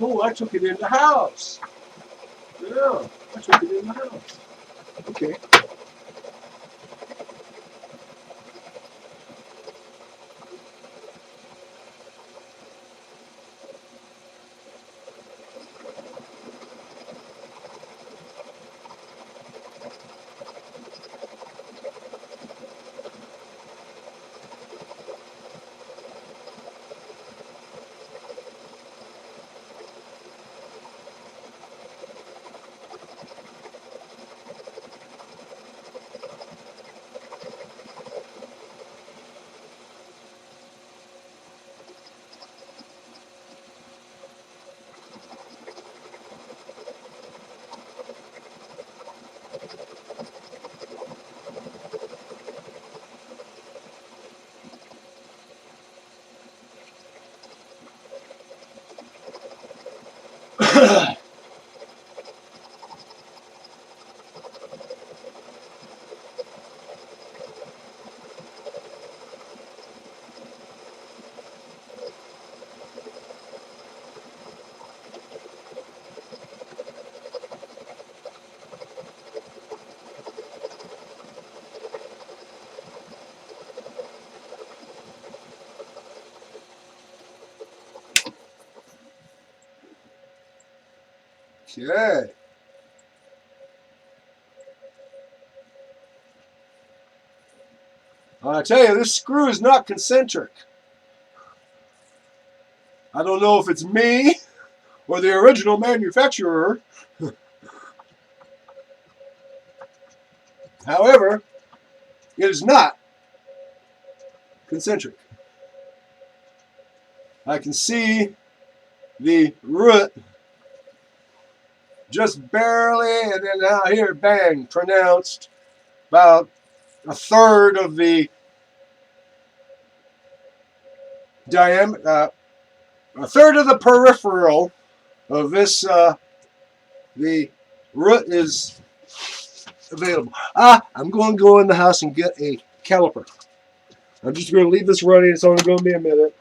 Oh, I took it in the house. Yeah, I took it in the house. Okay. Okay. I tell you, this screw is not concentric. I don't know if it's me or the original manufacturer. However, it is not concentric. I can see the root just barely, and then now here, bang, pronounced about a third of the diameter, a third of the peripheral of this, the root is available. I'm going to go in the house and get a caliper. I'm just going to leave this running. It's only going to be a minute.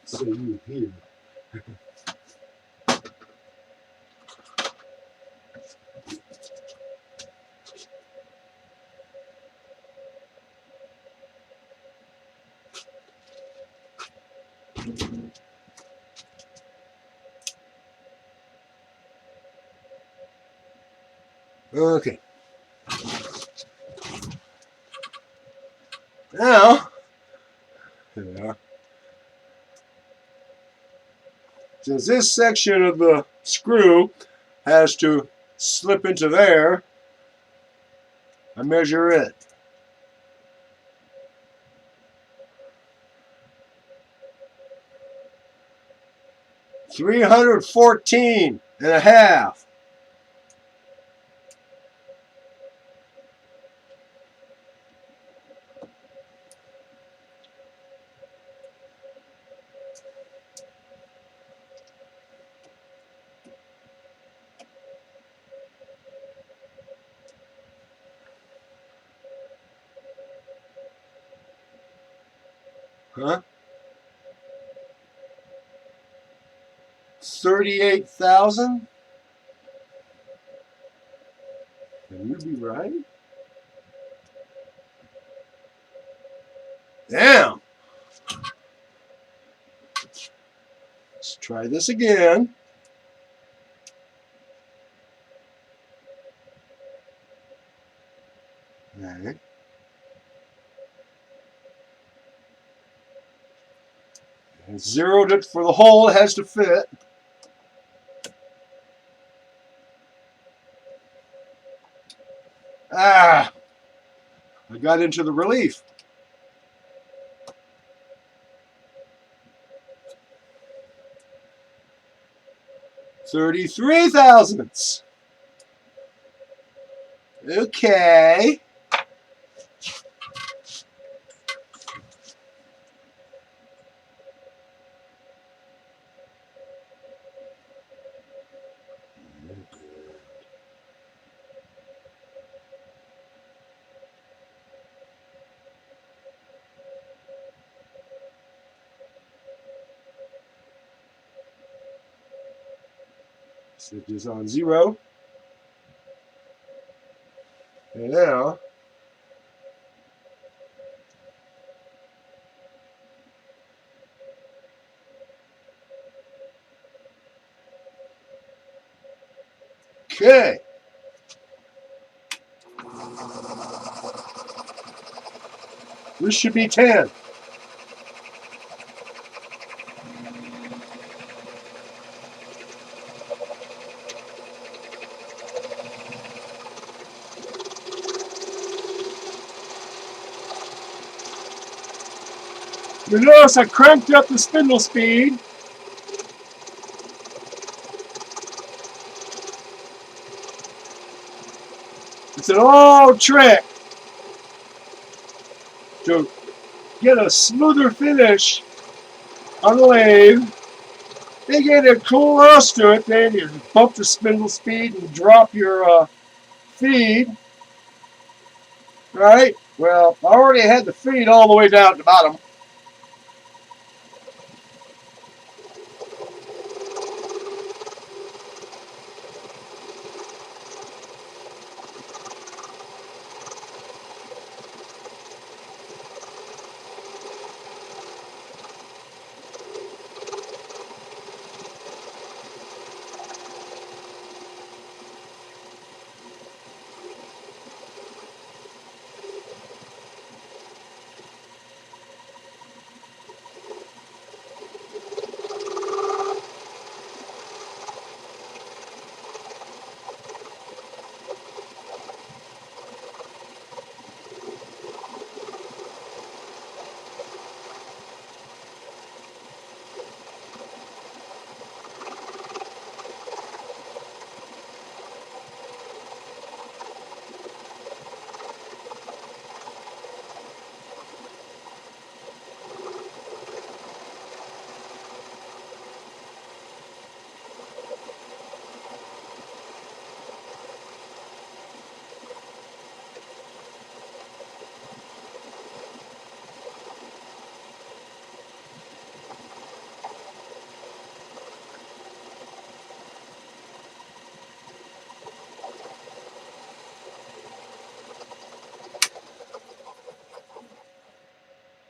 So you here. Okay. Now, yeah, since this section of the screw has to slip into there, I measure it. 314.5. Huh? 38,000? Can you be right? Damn. Let's try this again. Okay. And zeroed it for the hole it has to fit. Ah, I got into the relief. 33 thousandths. Okay. Set this on 0. And now, okay. This should be 10. You notice I cranked up the spindle speed. It's an old trick to get a smoother finish on the lathe. You get it close to it, then you bump the spindle speed and drop your feed. Right? Well, I already had the feed all the way down to the bottom.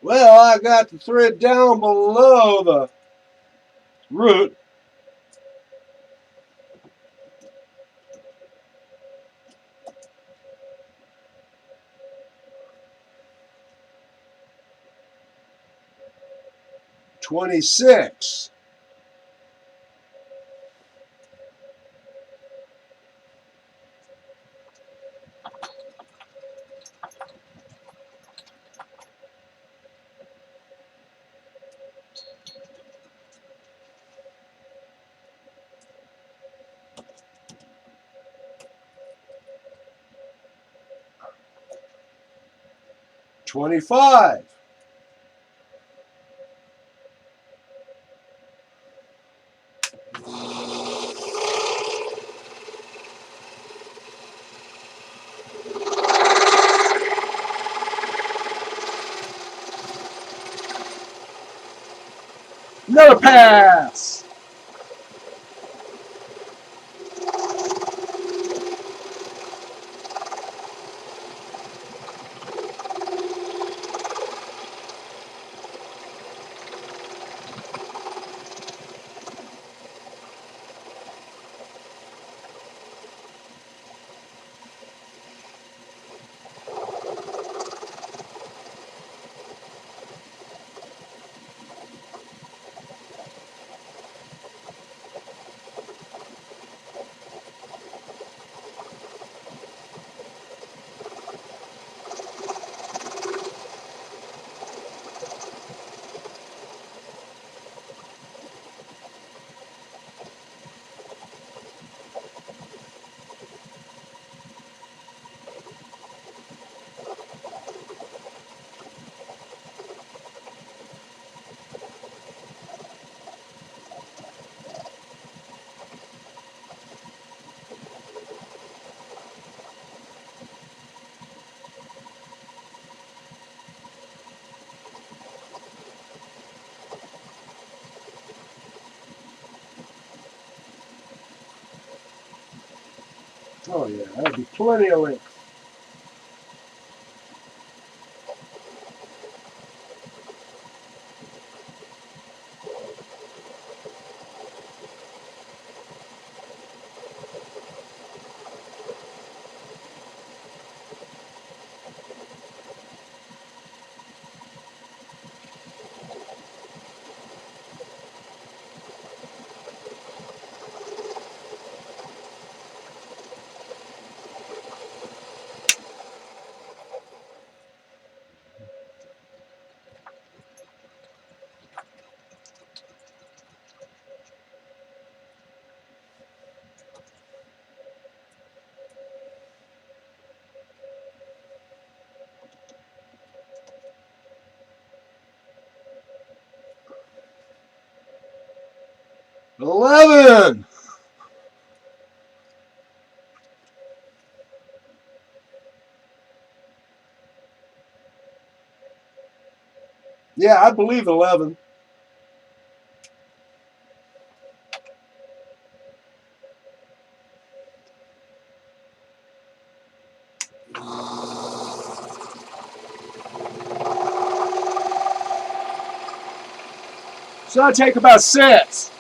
Well, I got the thread down below the root. $26. 25. Another pass. Oh yeah, that'd be plenty of length. $11. Yeah, I believe 11. So I take about 6.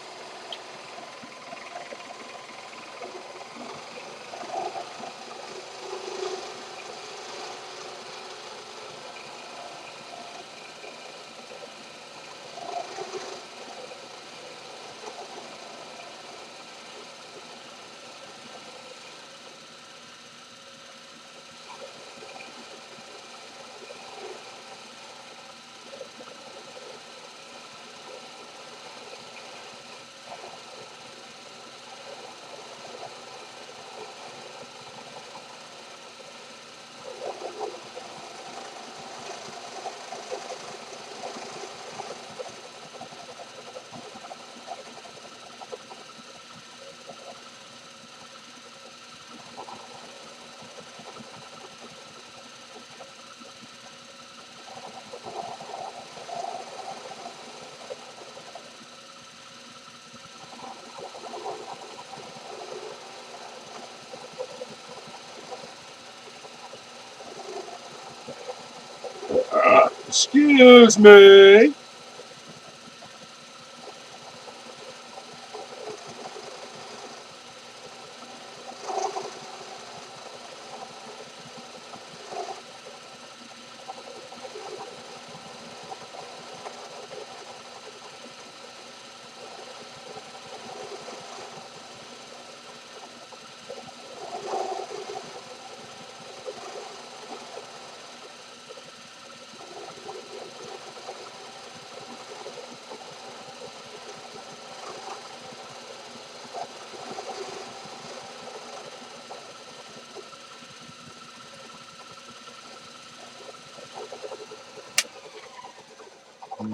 Excuse me.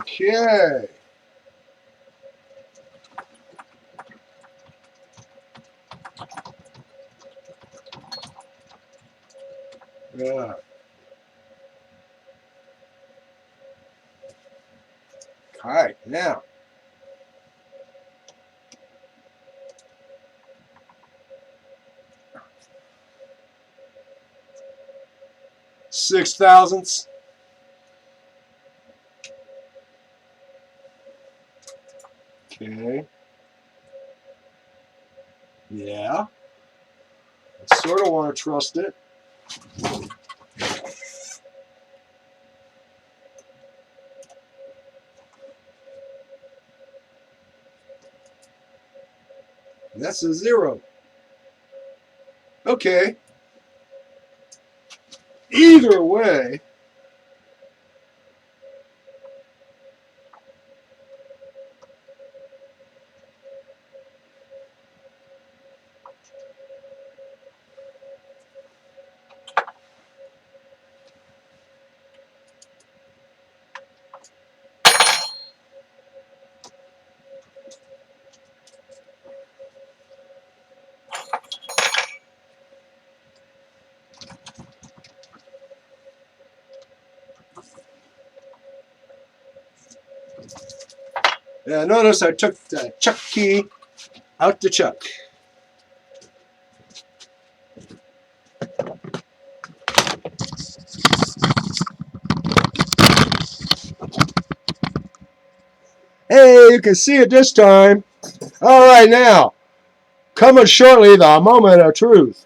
Okay. Yeah. Okay, now. Six thousandths. Okay. Yeah. I sort of want to trust it. That's a 0. Okay. Either way. Yeah, notice I took the chuck key out the chuck. Hey, you can see it this time. All right, now, coming shortly, the moment of truth.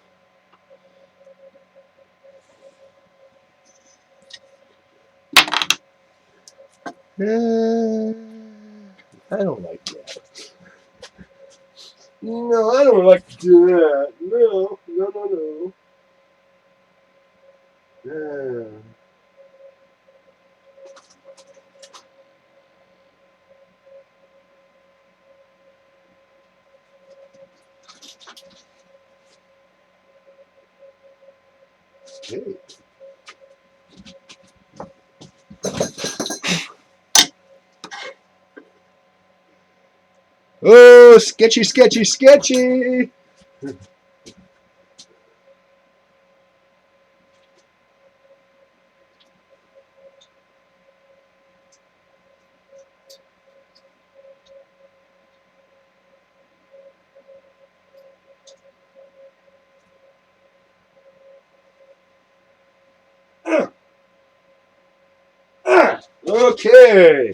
I don't like that. No, I don't like to do that. No, no, no, no. Okay. Oh, sketchy, sketchy, sketchy. Okay.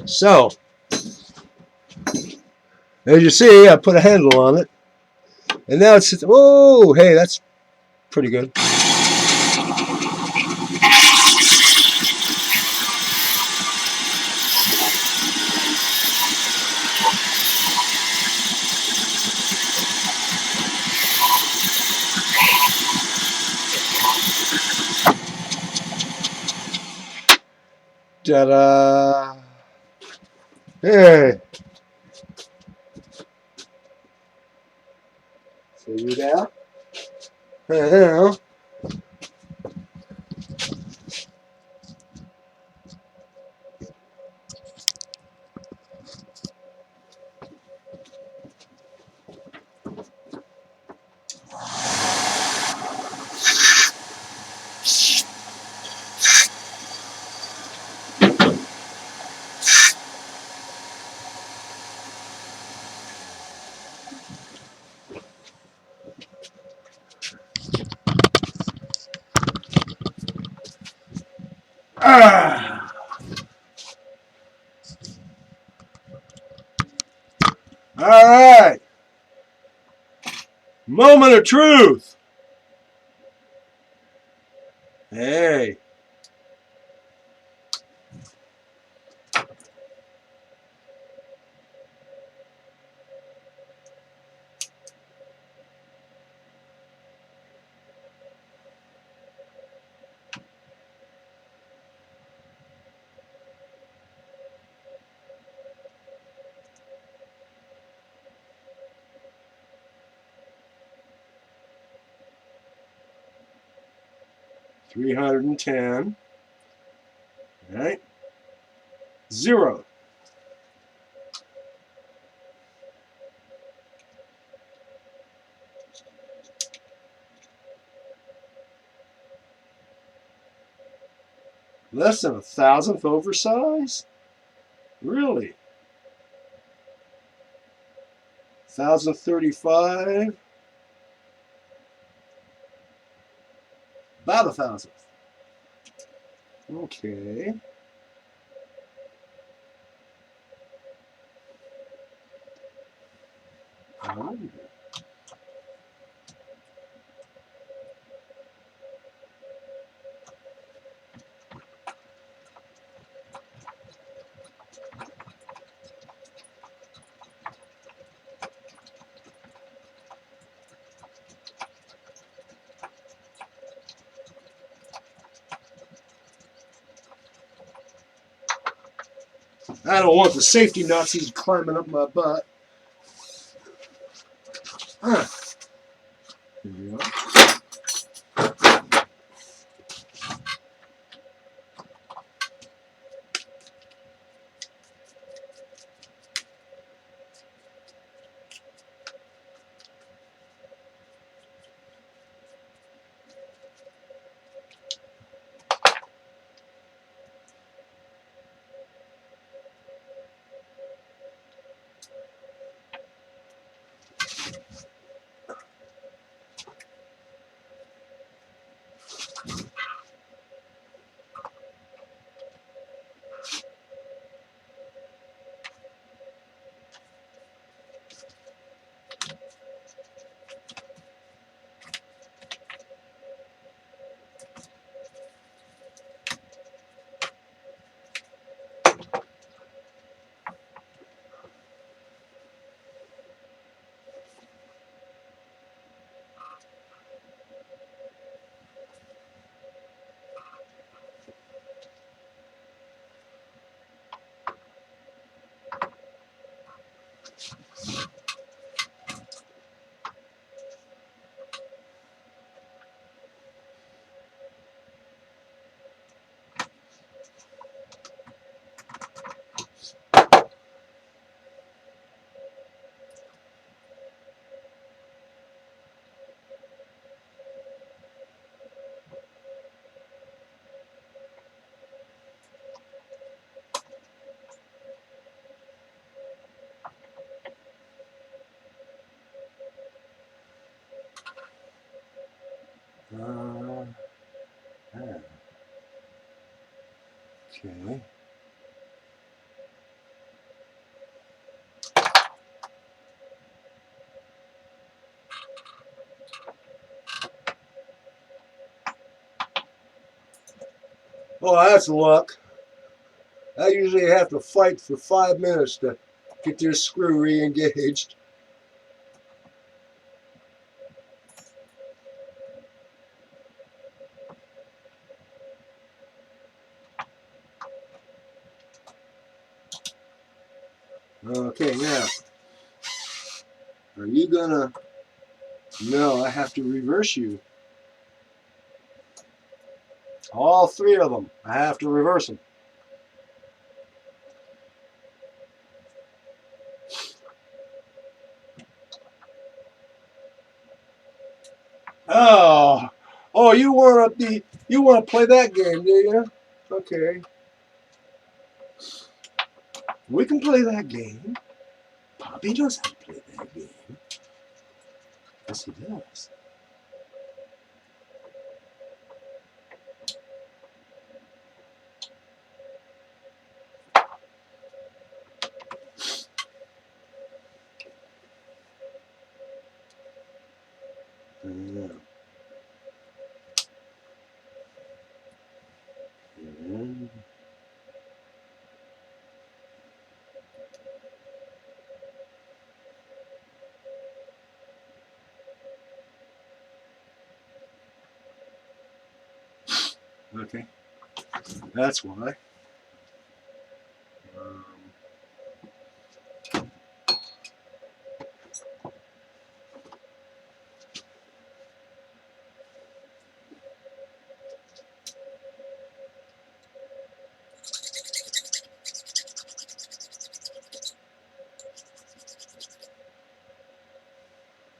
So, as you see, I put a handle on it. And now it's, oh, hey, that's pretty good. Ta-da. Hey. See you there? Ah. All right. Moment of truth. Hey. $310. All right. 0. Less than 1,000th oversize? Really? 1,035? About 1,000th. Okay. I don't want the safety Nazis climbing up my butt. Huh. Here we are. Okay. Oh, that's luck. I usually have to fight for 5 minutes to get this screw re-engaged. Okay, now, are you gonna... No, I have to reverse you. All 3 of them. I have to reverse them. Oh, oh, you want to play that game, do you? Okay, we can play that game. Bobby knows how to play that game. Yes, he does. Yeah. Okay, that's why. Um,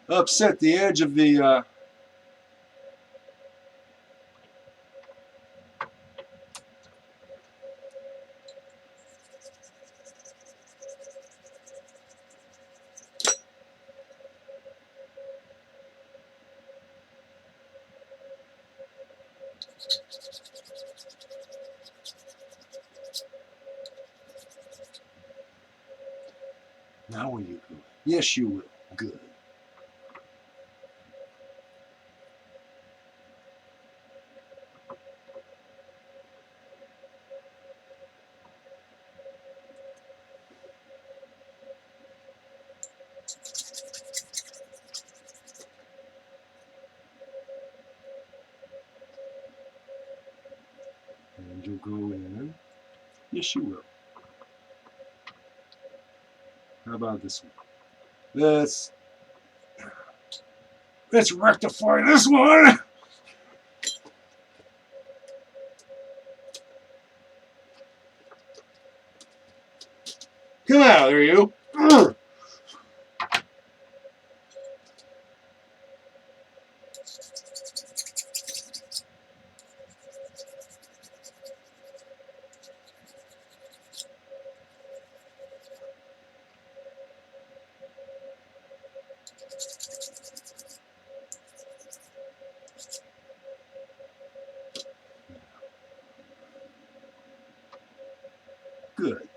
upset the edge of the Now will you go? Yes, you will. Good. And you'll go in. Yes, you will. How about this one? Let's rectify this one. Come out, there you. Good.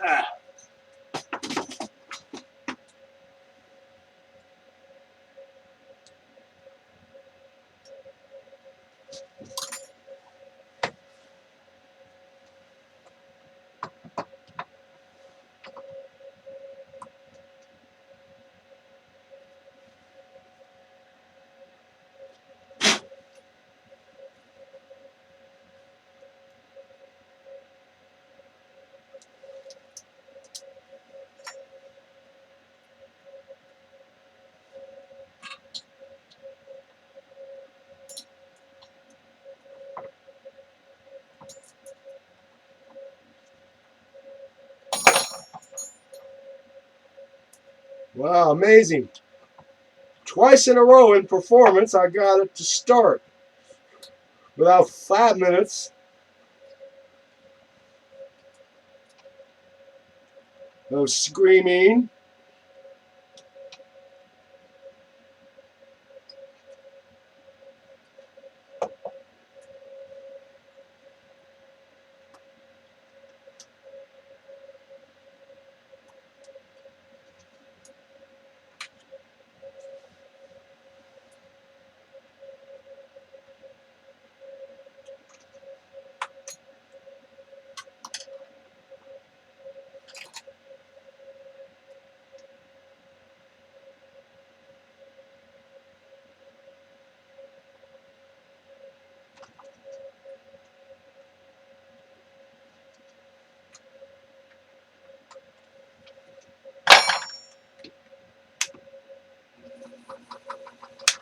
Ah. Wow, amazing. Twice in a row in performance, I got it to start. Without 5 minutes of screaming.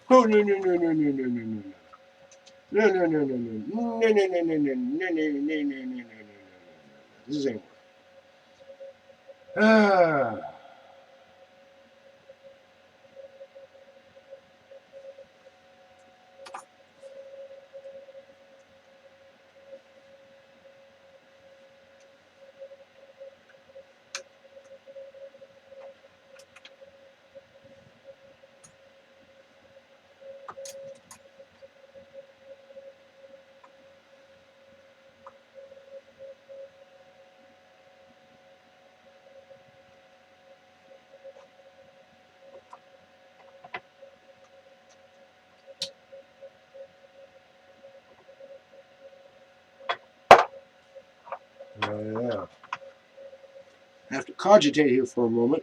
Oh, no, no, no, no, no, no, no, no. No, no, no, no, no, no, no, no, no, no, no, no, no, no, no, no, no. This ain't work. Ah. Oh, yeah. I have to cogitate here for a moment.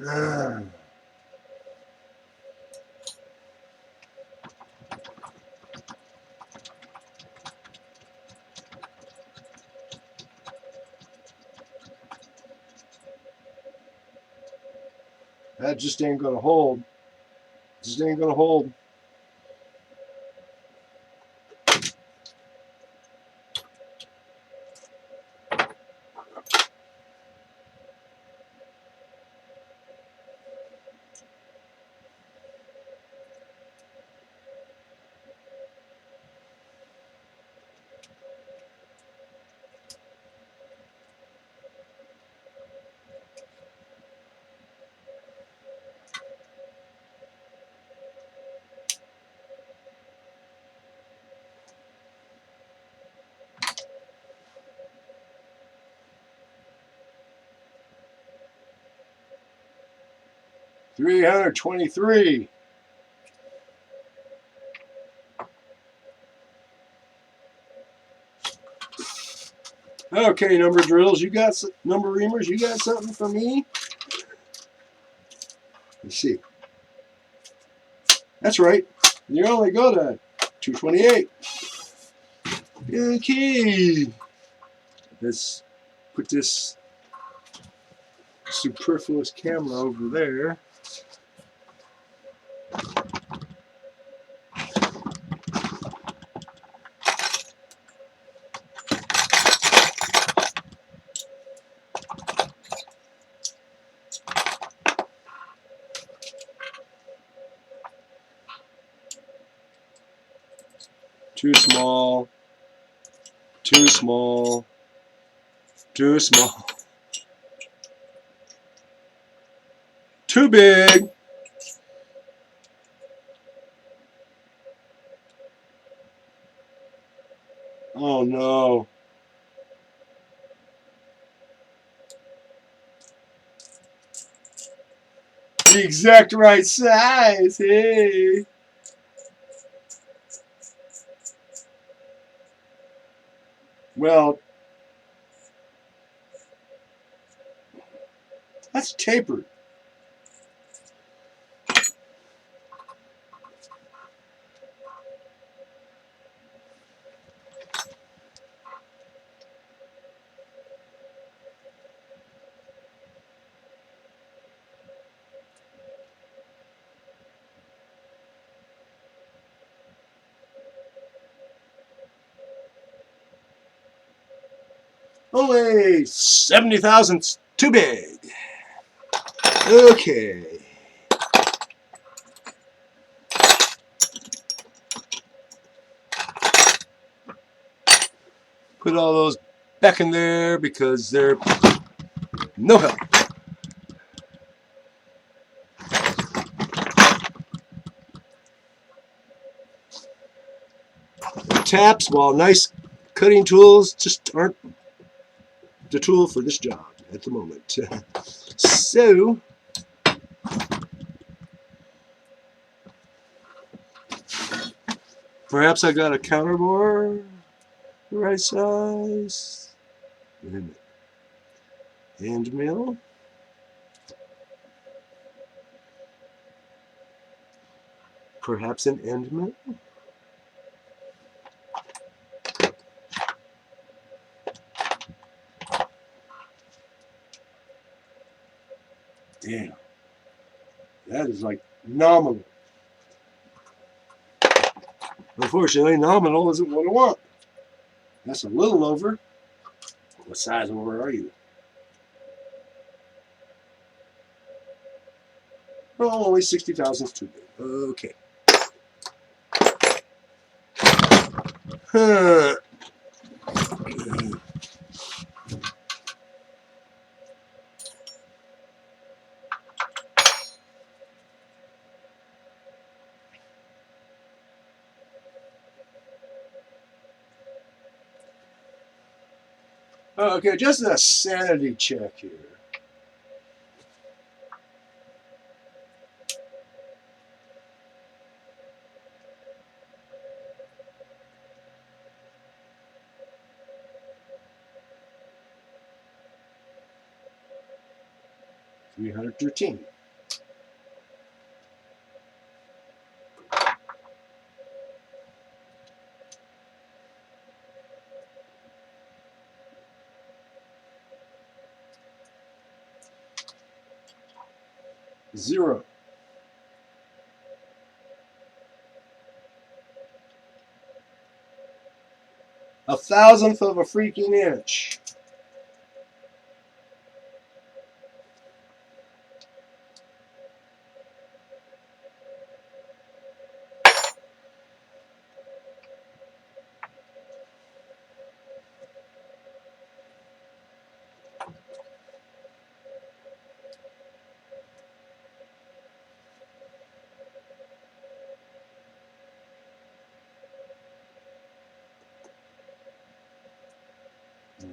Ah. That just ain't gonna hold. Just ain't gonna hold. $323. Okay, number drills, you got number reamers, you got something for me? Let's see. That's right. You only go to 228. Okay. Let's put this superfluous camera over there. Too small. Too small. Too small. Too big. Oh no. The exact right size. Hey. Well, that's tapered. Only 70 thousandths too big. Okay. Put all those back in there because they're no help. Taps, while nice cutting tools, just aren't the tool for this job at the moment. So, perhaps I got a counter bore the right size. Wait a minute. End mill. Perhaps an end mill. Damn. That is like nominal. Unfortunately, nominal isn't what I want. That's a little over. What size over are you? Oh, only 60 thousandths too big. Okay. Huh. Okay, just a sanity check here. $313. 0. A thousandth of a freaking inch.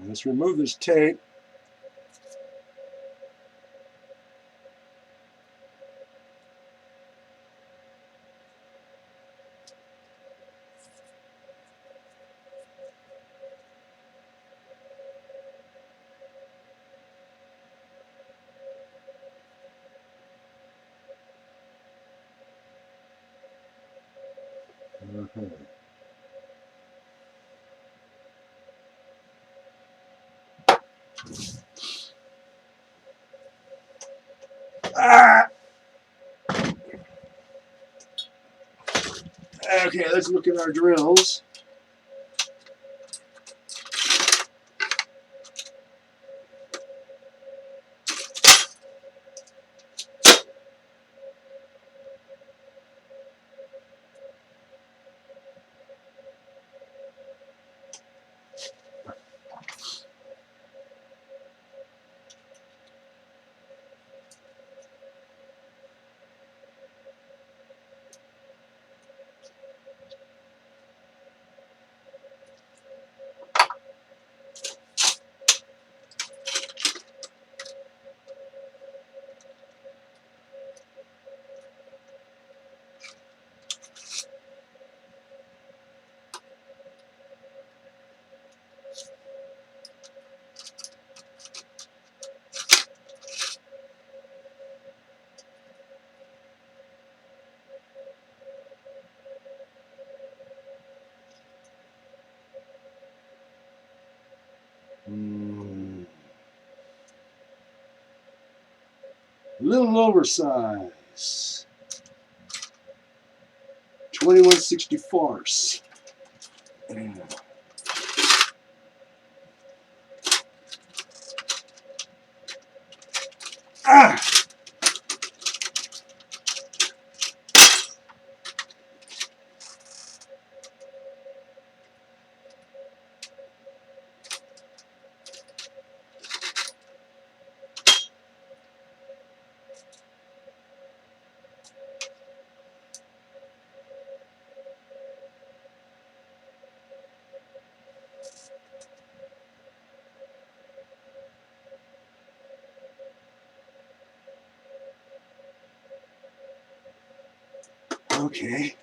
Let's remove this tape. Ah! Okay, let's look at our drills. A little oversized. 21/64. Ah! Okay.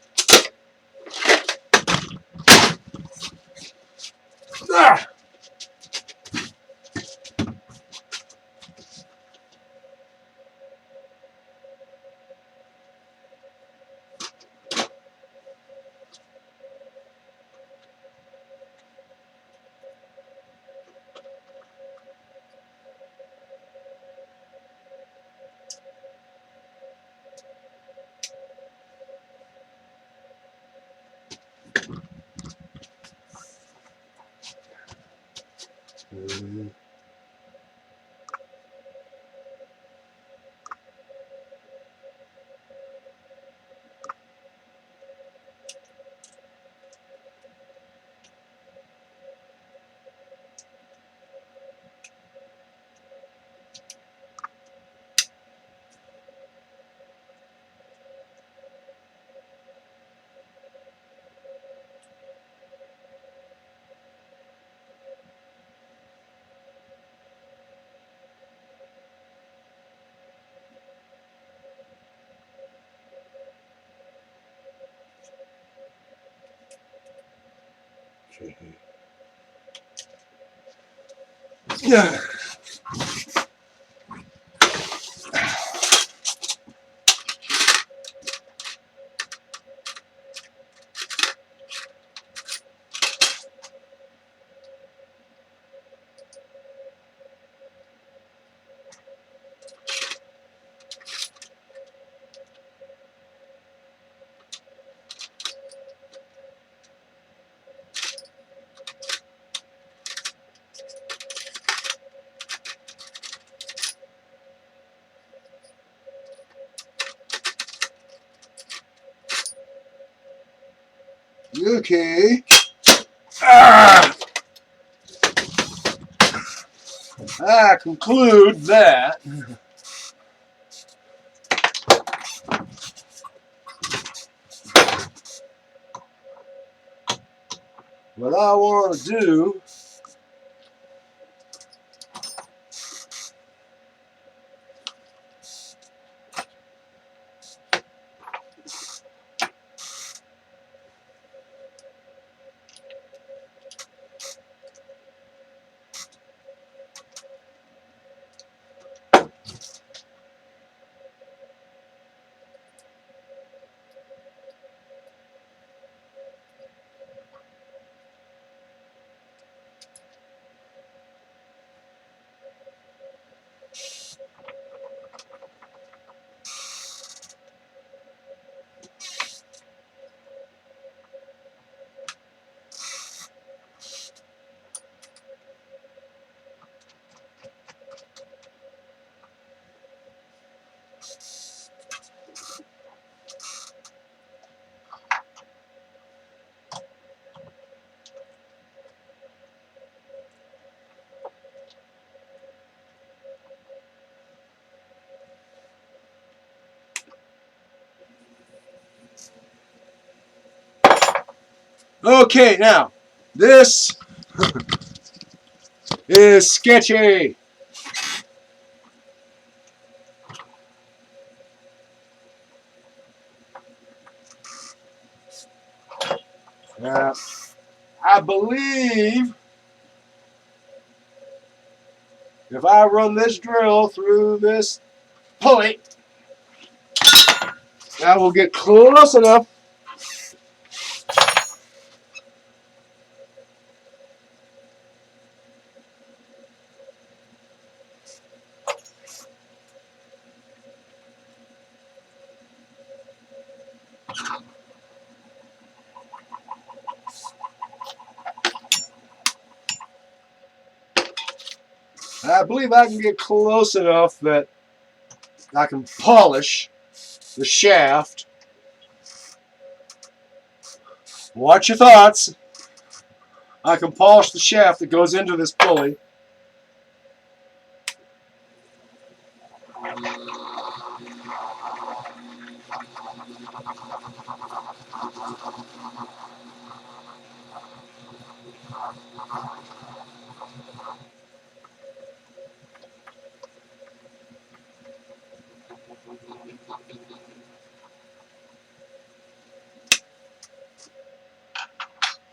Ah! Yeah. Okay. Ah! I conclude that what I want to do okay, now, this is sketchy. Now, I believe if I run this drill through this pulley, I will get close enough. I believe I can get close enough that I can polish the shaft. Watch your thoughts. I can polish the shaft that goes into this pulley.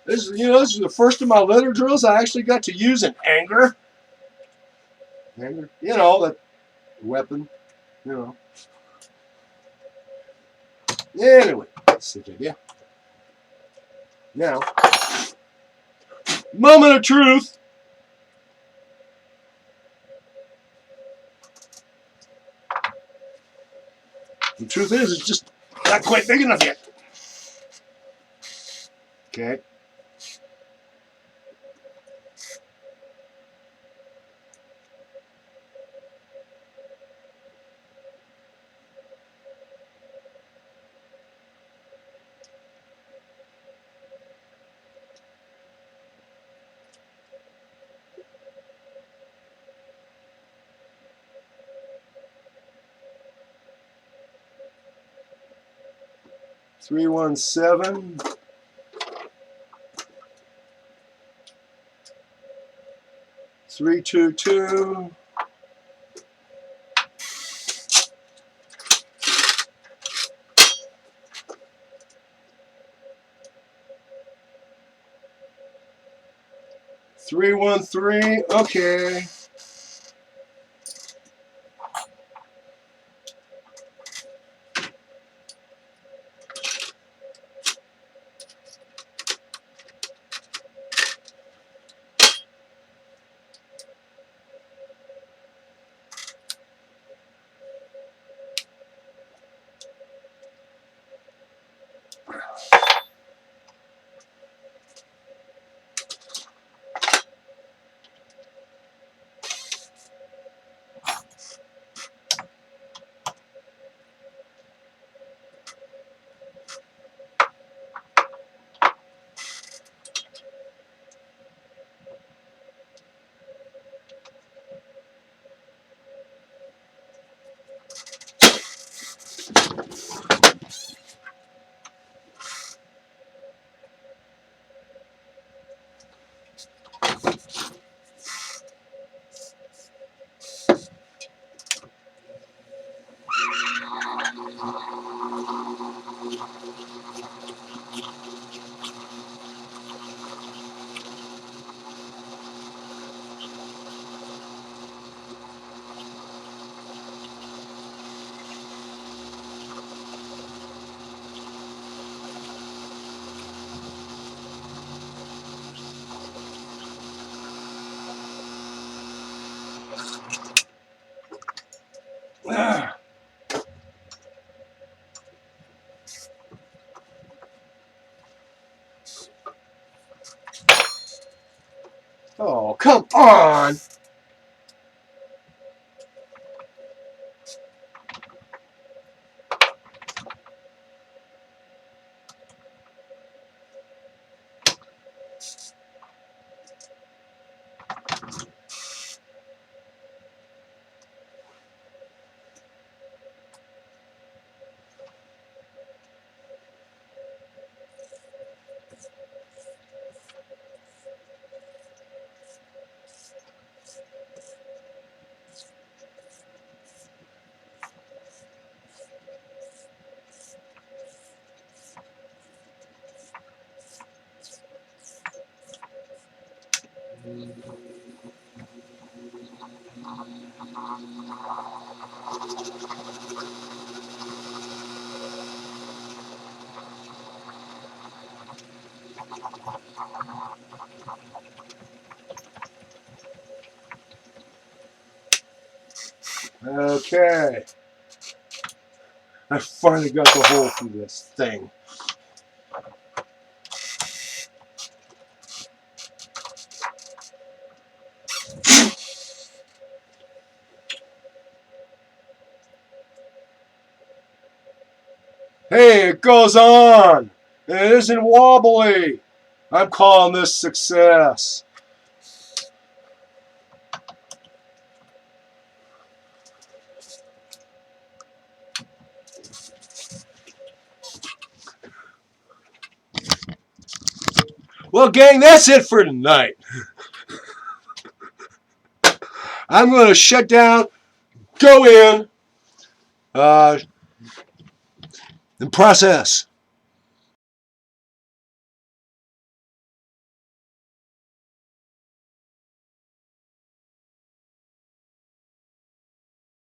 This is the first of my leather drills I actually got to use an anger. Anger, that weapon, you know. Anyway, that's the idea. Now, moment of truth. The truth is, it's just not quite big enough yet. Okay. Three 117. 322. 313. Okay. Oh, come on! Okay. I finally got the hole through this thing. Hey, it goes on. It isn't wobbly. I'm calling this success. Well, gang, that's it for tonight. I'm going to shut down, go in, and process.